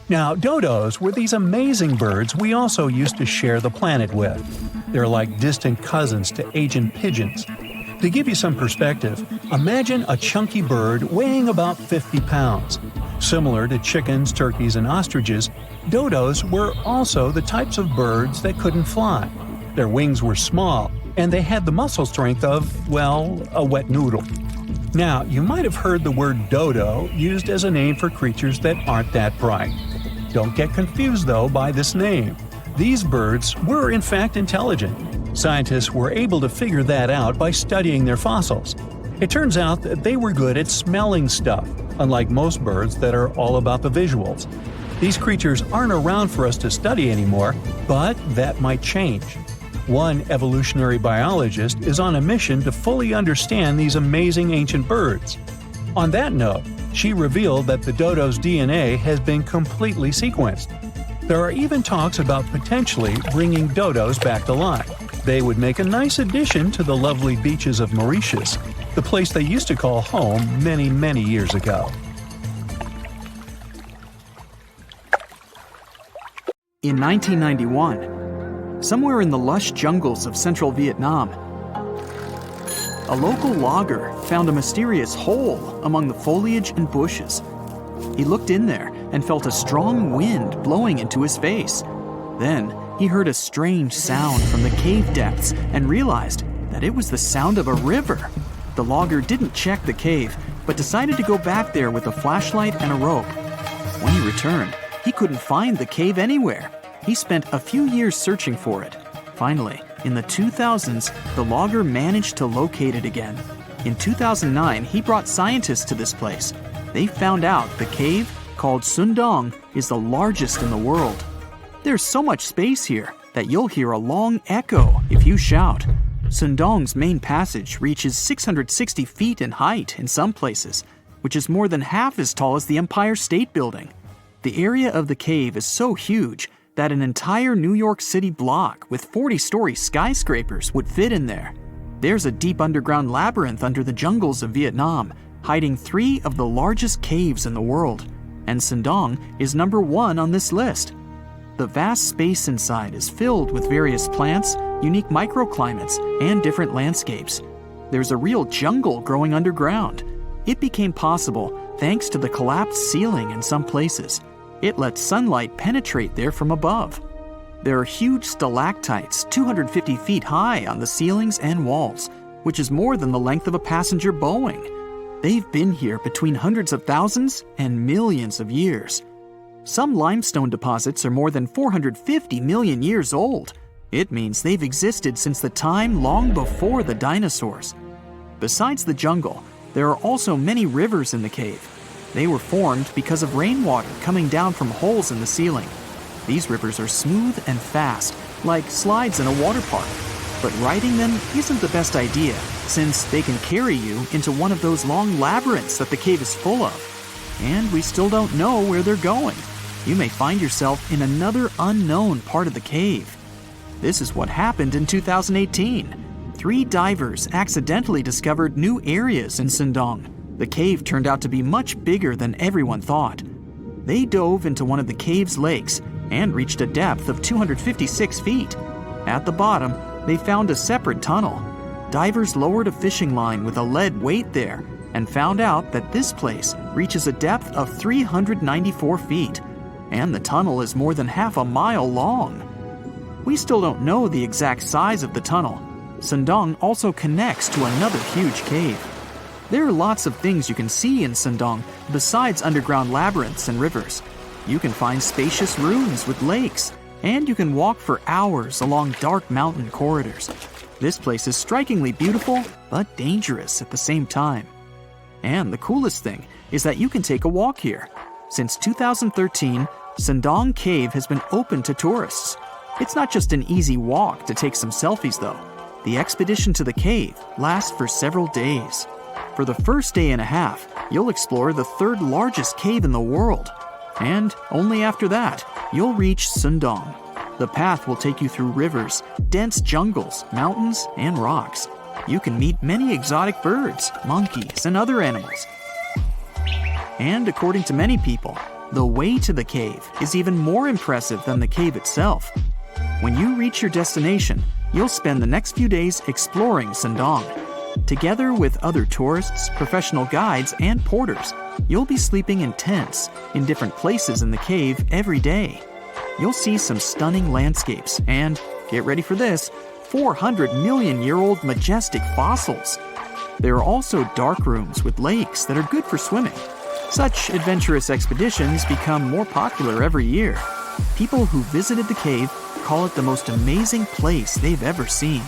Now, dodos were these amazing birds we also used to share the planet with. They're like distant cousins to Asian pigeons. To give you some perspective, imagine a chunky bird weighing about 50 pounds. Similar to chickens, turkeys, and ostriches, dodos were also the types of birds that couldn't fly. Their wings were small, and they had the muscle strength of, well, a wet noodle. Now, you might have heard the word dodo used as a name for creatures that aren't that bright. Don't get confused, though, by this name. These birds were, in fact, intelligent. Scientists were able to figure that out by studying their fossils. It turns out that they were good at smelling stuff, unlike most birds that are all about the visuals. These creatures aren't around for us to study anymore, but that might change. One evolutionary biologist is on a mission to fully understand these amazing ancient birds. On that note, she revealed that the dodo's DNA has been completely sequenced. There are even talks about potentially bringing dodos back to life. They would make a nice addition to the lovely beaches of Mauritius, the place they used to call home many years ago. In 1991, somewhere in the lush jungles of central Vietnam, a local logger found a mysterious hole among the foliage and bushes. He looked in there and felt a strong wind blowing into his face. Then he heard a strange sound from the cave depths and realized that it was the sound of a river. The logger didn't check the cave, but decided to go back there with a flashlight and a rope. When he returned, he couldn't find the cave anywhere. He spent a few years searching for it. Finally, in the 2000s, the logger managed to locate it again. In 2009, he brought scientists to this place. They found out the cave, called Sundong, is the largest in the world. There's so much space here that you'll hear a long echo if you shout. Sundong's main passage reaches 660 feet in height in some places, which is more than half as tall as the Empire State Building. The area of the cave is so huge that an entire New York City block with 40-story skyscrapers would fit in there. There's a deep underground labyrinth under the jungles of Vietnam, hiding 3 of the largest caves in the world, and Sundong is number 1 on this list. The vast space inside is filled with various plants, unique microclimates, and different landscapes. There's a real jungle growing underground. It became possible thanks to the collapsed ceiling in some places. It lets sunlight penetrate there from above. There are huge stalactites 250 feet high on the ceilings and walls, which is more than the length of a passenger Boeing. They've been here between hundreds of thousands and millions of years. Some limestone deposits are more than 450 million years old. It means they've existed since the time long before the dinosaurs. Besides the jungle, there are also many rivers in the cave. They were formed because of rainwater coming down from holes in the ceiling. These rivers are smooth and fast, like slides in a water park. But riding them isn't the best idea, since they can carry you into one of those long labyrinths that the cave is full of. And we still don't know where they're going. You may find yourself in another unknown part of the cave. This is what happened in 2018. 3 divers accidentally discovered new areas in Sundong. The cave turned out to be much bigger than everyone thought. They dove into one of the cave's lakes and reached a depth of 256 feet. At the bottom, they found a separate tunnel. Divers lowered a fishing line with a lead weight there and found out that this place reaches a depth of 394 feet, and the tunnel is more than half a mile long. We still don't know the exact size of the tunnel. Sundong also connects to another huge cave. There are lots of things you can see in Sundong besides underground labyrinths and rivers. You can find spacious rooms with lakes, and you can walk for hours along dark mountain corridors. This place is strikingly beautiful, but dangerous at the same time. And the coolest thing is that you can take a walk here. Since 2013, Sundong Cave has been open to tourists. It's not just an easy walk to take some selfies though. The expedition to the cave lasts for several days. For the first day and a half, you'll explore the 3rd largest cave in the world. And only after that, you'll reach Sundong. The path will take you through rivers, dense jungles, mountains, and rocks. You can meet many exotic birds, monkeys, and other animals. And according to many people, the way to the cave is even more impressive than the cave itself. When you reach your destination, you'll spend the next few days exploring Sundong. Together with other tourists, professional guides, and porters, you'll be sleeping in tents in different places in the cave every day. You'll see some stunning landscapes and, get ready for this, 400-million-year-old majestic fossils. There are also dark rooms with lakes that are good for swimming. Such adventurous expeditions become more popular every year. People who visited the cave call it the most amazing place they've ever seen.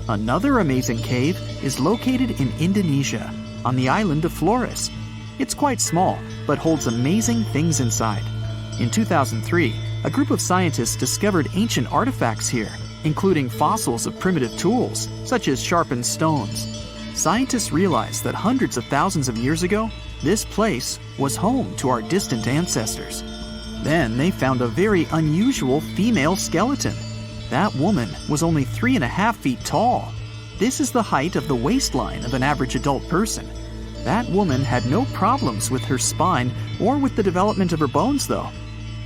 Another amazing cave is located in Indonesia, on the island of Flores. It's quite small, but holds amazing things inside. In 2003, a group of scientists discovered ancient artifacts here, including fossils of primitive tools, such as sharpened stones. Scientists realized that hundreds of thousands of years ago, this place was home to our distant ancestors. Then they found a very unusual female skeleton. That woman was only 3.5 feet tall. This is the height of the waistline of an average adult person. That woman had no problems with her spine or with the development of her bones, though.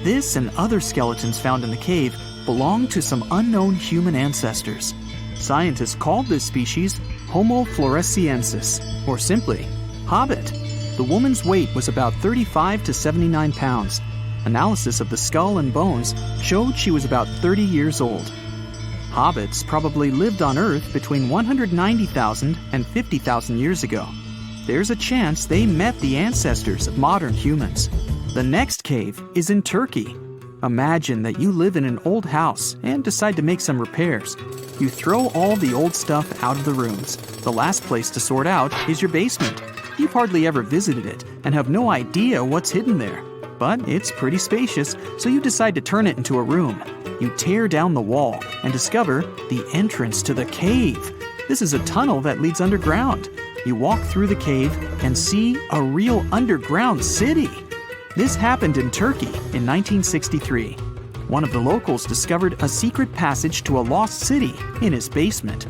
This and other skeletons found in the cave belong to some unknown human ancestors. Scientists called this species Homo floresiensis, or simply, Hobbit. The woman's weight was about 35 to 79 pounds. Analysis of the skull and bones showed she was about 30 years old. Hobbits probably lived on Earth between 190,000 and 50,000 years ago. There's a chance they met the ancestors of modern humans. The next cave is in Turkey. Imagine that you live in an old house and decide to make some repairs. You throw all the old stuff out of the rooms. The last place to sort out is your basement. You've hardly ever visited it and have no idea what's hidden there. But it's pretty spacious, so you decide to turn it into a room. You tear down the wall and discover the entrance to the cave. This is a tunnel that leads underground. You walk through the cave and see a real underground city. This happened in Turkey in 1963. One of the locals discovered a secret passage to a lost city in his basement.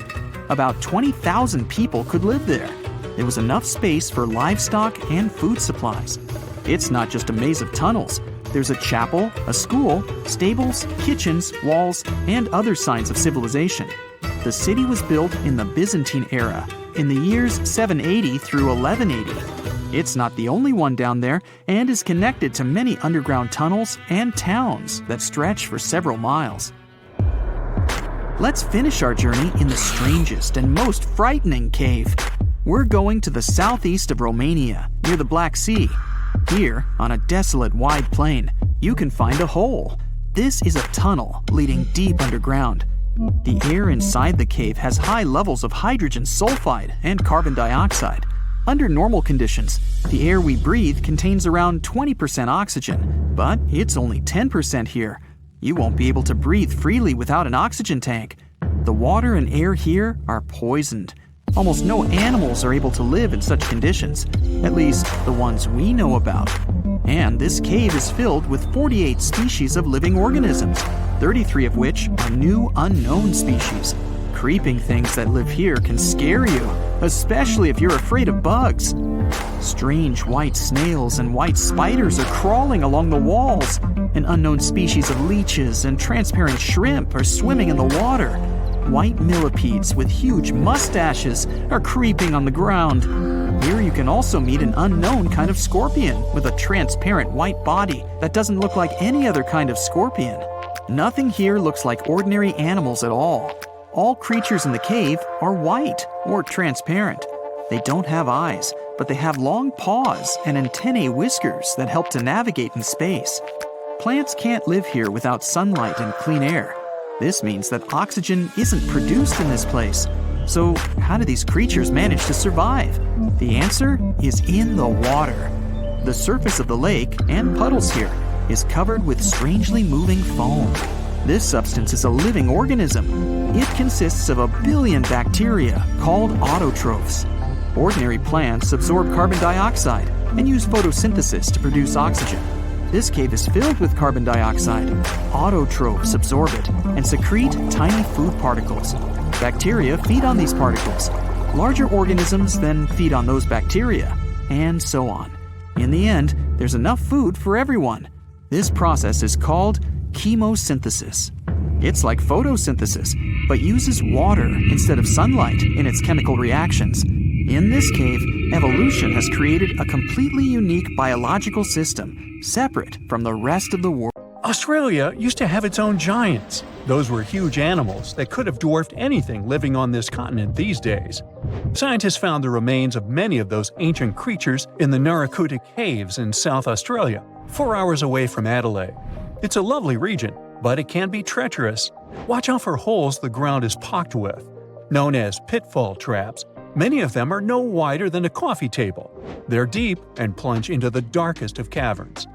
About 20,000 people could live there. There was enough space for livestock and food supplies. It's not just a maze of tunnels. There's a chapel, a school, stables, kitchens, walls, and other signs of civilization. The city was built in the Byzantine era, in the years 780 through 1180. It's not the only one down there and is connected to many underground tunnels and towns that stretch for several miles. Let's finish our journey in the strangest and most frightening cave. We're going to the southeast of Romania, near the Black Sea. Here, on a desolate wide plain, you can find a hole. This is a tunnel leading deep underground. The air inside the cave has high levels of hydrogen sulfide and carbon dioxide. Under normal conditions, the air we breathe contains around 20% oxygen, but it's only 10% here. You won't be able to breathe freely without an oxygen tank. The water and air here are poisoned. Almost no animals are able to live in such conditions, at least the ones we know about. And this cave is filled with 48 species of living organisms, 33 of which are new unknown species. Creeping things that live here can scare you, especially if you're afraid of bugs. Strange white snails and white spiders are crawling along the walls. An unknown species of leeches and transparent shrimp are swimming in the water. White millipedes with huge mustaches are creeping on the ground. Here you can also meet an unknown kind of scorpion with a transparent white body that doesn't look like any other kind of scorpion. Nothing here looks like ordinary animals at all. All creatures in the cave are white or transparent. They don't have eyes, but they have long paws and antennae whiskers that help to navigate in space. Plants can't live here without sunlight and clean air. This means that oxygen isn't produced in this place. So how do these creatures manage to survive? The answer is in the water. The surface of the lake and puddles here is covered with strangely moving foam. This substance is a living organism. It consists of 1 billion bacteria called autotrophs. Ordinary plants absorb carbon dioxide and use photosynthesis to produce oxygen. This cave is filled with carbon dioxide. Autotrophs absorb it and secrete tiny food particles. Bacteria feed on these particles. Larger organisms then feed on those bacteria, and so on. In the end, there's enough food for everyone. This process is called chemosynthesis. It's like photosynthesis, but uses water instead of sunlight in its chemical reactions. In this cave, evolution has created a completely unique biological system, separate from the rest of the world. Australia used to have its own giants. Those were huge animals that could have dwarfed anything living on this continent these days. Scientists found the remains of many of those ancient creatures in the Narracuta Caves in South Australia, 4 hours away from Adelaide. It's a lovely region, but it can be treacherous. Watch out for holes the ground is pocked with. Known as pitfall traps, many of them are no wider than a coffee table. They're deep and plunge into the darkest of caverns.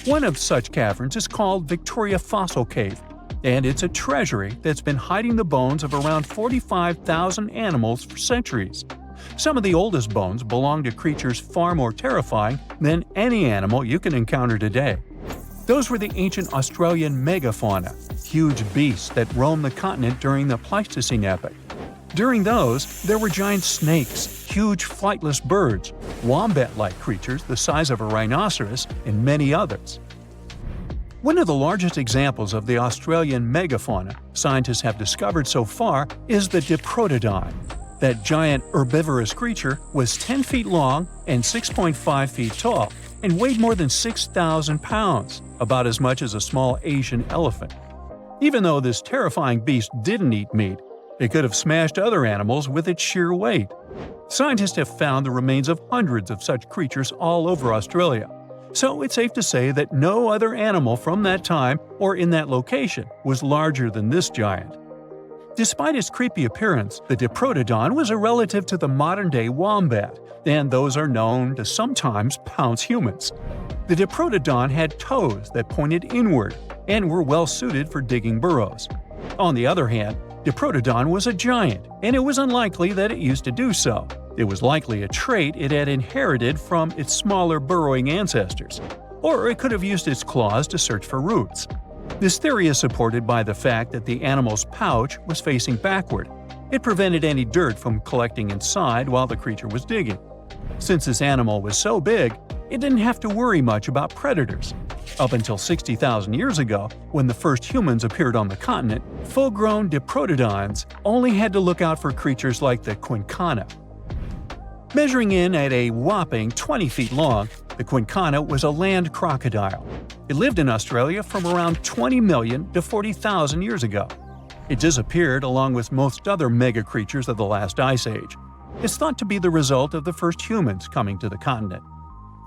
One of such caverns is called Victoria Fossil Cave, and it's a treasury that's been hiding the bones of around 45,000 animals for centuries. Some of the oldest bones belong to creatures far more terrifying than any animal you can encounter today. Those were the ancient Australian megafauna, huge beasts that roamed the continent during the Pleistocene epoch. During those, there were giant snakes, huge flightless birds, wombat-like creatures the size of a rhinoceros, and many others. One of the largest examples of the Australian megafauna scientists have discovered so far is the Diprotodon. That giant herbivorous creature was 10 feet long and 6.5 feet tall, and weighed more than 6,000 pounds, about as much as a small Asian elephant. Even though this terrifying beast didn't eat meat, it could have smashed other animals with its sheer weight. Scientists have found the remains of hundreds of such creatures all over Australia. So it's safe to say that no other animal from that time or in that location was larger than this giant. Despite its creepy appearance, the Diprotodon was a relative to the modern-day wombat, and those are known to sometimes pounce humans. The Diprotodon had toes that pointed inward and were well suited for digging burrows. On the other hand, Diprotodon was a giant, and it was unlikely that it used to do so. It was likely a trait it had inherited from its smaller burrowing ancestors, or it could have used its claws to search for roots. This theory is supported by the fact that the animal's pouch was facing backward. It prevented any dirt from collecting inside while the creature was digging. Since this animal was so big, it didn't have to worry much about predators. Up until 60,000 years ago, when the first humans appeared on the continent, full-grown Diprotodons only had to look out for creatures like the Quincana. Measuring in at a whopping 20 feet long, the Quincana was a land crocodile. It lived in Australia from around 20 million to 40,000 years ago. It disappeared along with most other mega creatures of the last ice age. It's thought to be the result of the first humans coming to the continent.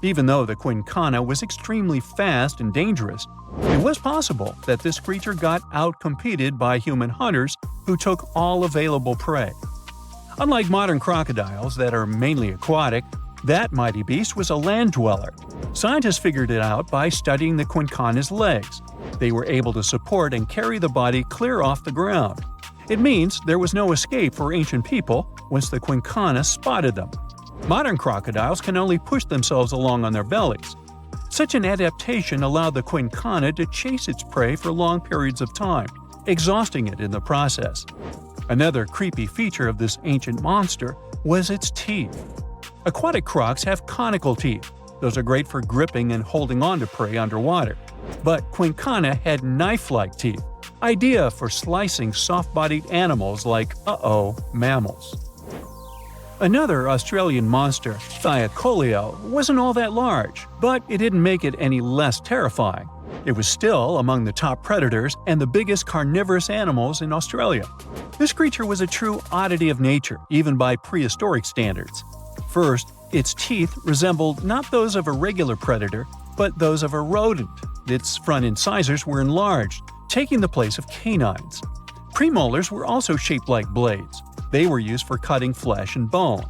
Even though the Quincana was extremely fast and dangerous, it was possible that this creature got outcompeted by human hunters who took all available prey. Unlike modern crocodiles that are mainly aquatic, that mighty beast was a land dweller. Scientists figured it out by studying the Quincana's legs. They were able to support and carry the body clear off the ground. It means there was no escape for ancient people once the Quincana spotted them. Modern crocodiles can only push themselves along on their bellies. Such an adaptation allowed the Quincana to chase its prey for long periods of time, exhausting it in the process. Another creepy feature of this ancient monster was its teeth. Aquatic crocs have conical teeth. Those are great for gripping and holding on to prey underwater. But Quincana had knife-like teeth, ideal for slicing soft-bodied animals like, mammals. Another Australian monster, Thylacoleo, wasn't all that large, but it didn't make it any less terrifying. It was still among the top predators and the biggest carnivorous animals in Australia. This creature was a true oddity of nature, even by prehistoric standards. First, its teeth resembled not those of a regular predator, but those of a rodent. Its front incisors were enlarged, taking the place of canines. Premolars were also shaped like blades. They were used for cutting flesh and bone.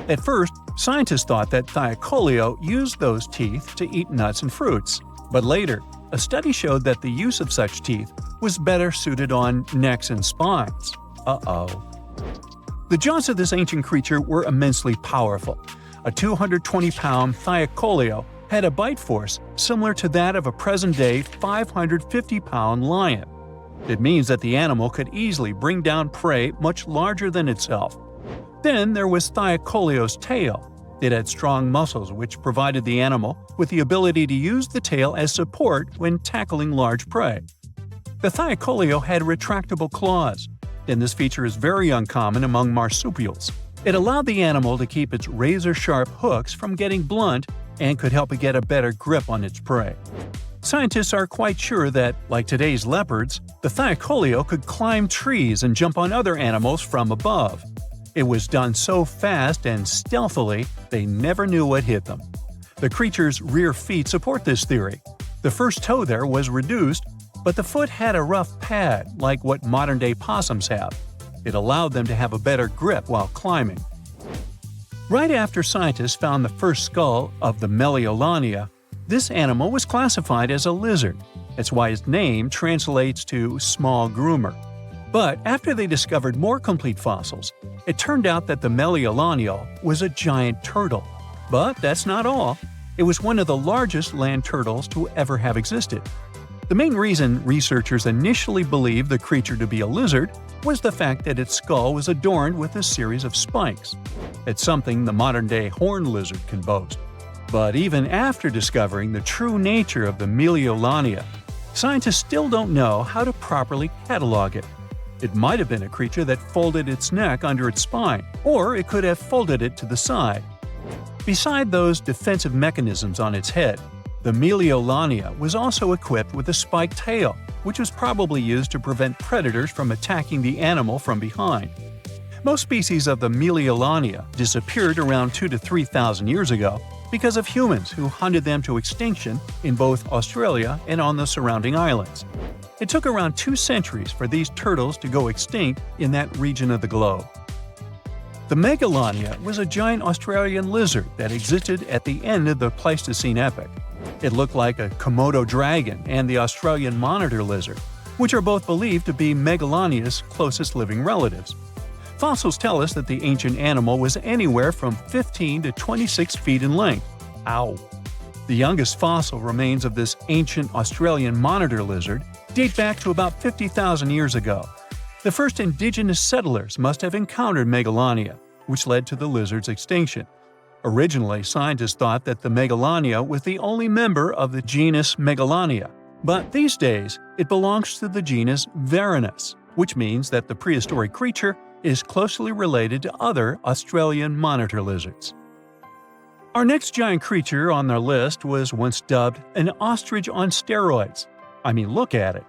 At first, scientists thought that Thylacoleo used those teeth to eat nuts and fruits. But later, a study showed that the use of such teeth was better suited on necks and spines. The jaws of this ancient creature were immensely powerful. A 220-pound Thylacoleo had a bite force similar to that of a present-day 550-pound lion. It means that the animal could easily bring down prey much larger than itself. Then there was Thylacoleo's tail. It had strong muscles which provided the animal with the ability to use the tail as support when tackling large prey. The Thylacoleo had retractable claws, and this feature is very uncommon among marsupials. It allowed the animal to keep its razor-sharp hooks from getting blunt and could help it get a better grip on its prey. Scientists are quite sure that, like today's leopards, the Thylacoleo could climb trees and jump on other animals from above. It was done so fast and stealthily, they never knew what hit them. The creature's rear feet support this theory. The first toe there was reduced, but the foot had a rough pad like what modern-day possums have. It allowed them to have a better grip while climbing. Right after scientists found the first skull of the Meliolania, this animal was classified as a lizard. That's why its name translates to small groomer. But after they discovered more complete fossils, it turned out that the Meliolania was a giant turtle. But that's not all. It was one of the largest land turtles to ever have existed. The main reason researchers initially believed the creature to be a lizard was the fact that its skull was adorned with a series of spikes. It's something the modern-day horned lizard can boast. But even after discovering the true nature of the Meliolania, scientists still don't know how to properly catalog it. It might have been a creature that folded its neck under its spine, or it could have folded it to the side. Beside those defensive mechanisms on its head, the Meliolania was also equipped with a spiked tail, which was probably used to prevent predators from attacking the animal from behind. Most species of the Meliolania disappeared around 2,000 to 3,000 years ago, because of humans who hunted them to extinction in both Australia and on the surrounding islands. It took around 2 centuries for these turtles to go extinct in that region of the globe. The Megalania was a giant Australian lizard that existed at the end of the Pleistocene epoch. It looked like a Komodo dragon and the Australian monitor lizard, which are both believed to be Megalania's closest living relatives. Fossils tell us that the ancient animal was anywhere from 15 to 26 feet in length. Ow! The youngest fossil remains of this ancient Australian monitor lizard date back to about 50,000 years ago. The first indigenous settlers must have encountered Megalania, which led to the lizard's extinction. Originally, scientists thought that the Megalania was the only member of the genus Megalania, but these days it belongs to the genus Varanus, which means that the prehistoric creature is closely related to other Australian monitor lizards. Our next giant creature on our list was once dubbed an ostrich on steroids. I mean, look at it.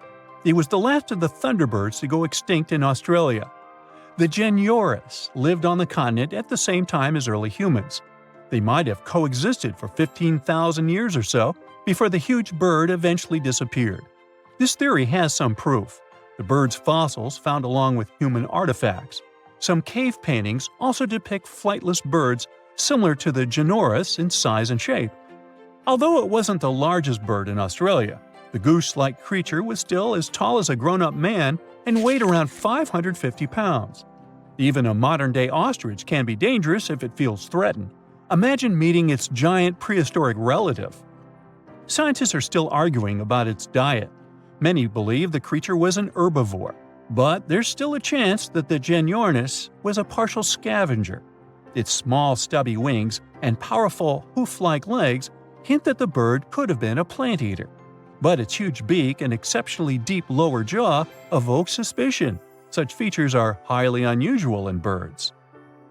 It was the last of the thunderbirds to go extinct in Australia. The Genyornis lived on the continent at the same time as early humans. They might have coexisted for 15,000 years or so before the huge bird eventually disappeared. This theory has some proof. The bird's fossils found along with human artifacts. Some cave paintings also depict flightless birds similar to the Genyornis in size and shape. Although it wasn't the largest bird in Australia, the goose-like creature was still as tall as a grown-up man and weighed around 550 pounds. Even a modern-day ostrich can be dangerous if it feels threatened. Imagine meeting its giant prehistoric relative. Scientists are still arguing about its diet. Many believe the creature was an herbivore, but there's still a chance that the Genyornis was a partial scavenger. Its small, stubby wings and powerful hoof-like legs hint that the bird could have been a plant eater. But its huge beak and exceptionally deep lower jaw evoke suspicion. Such features are highly unusual in birds.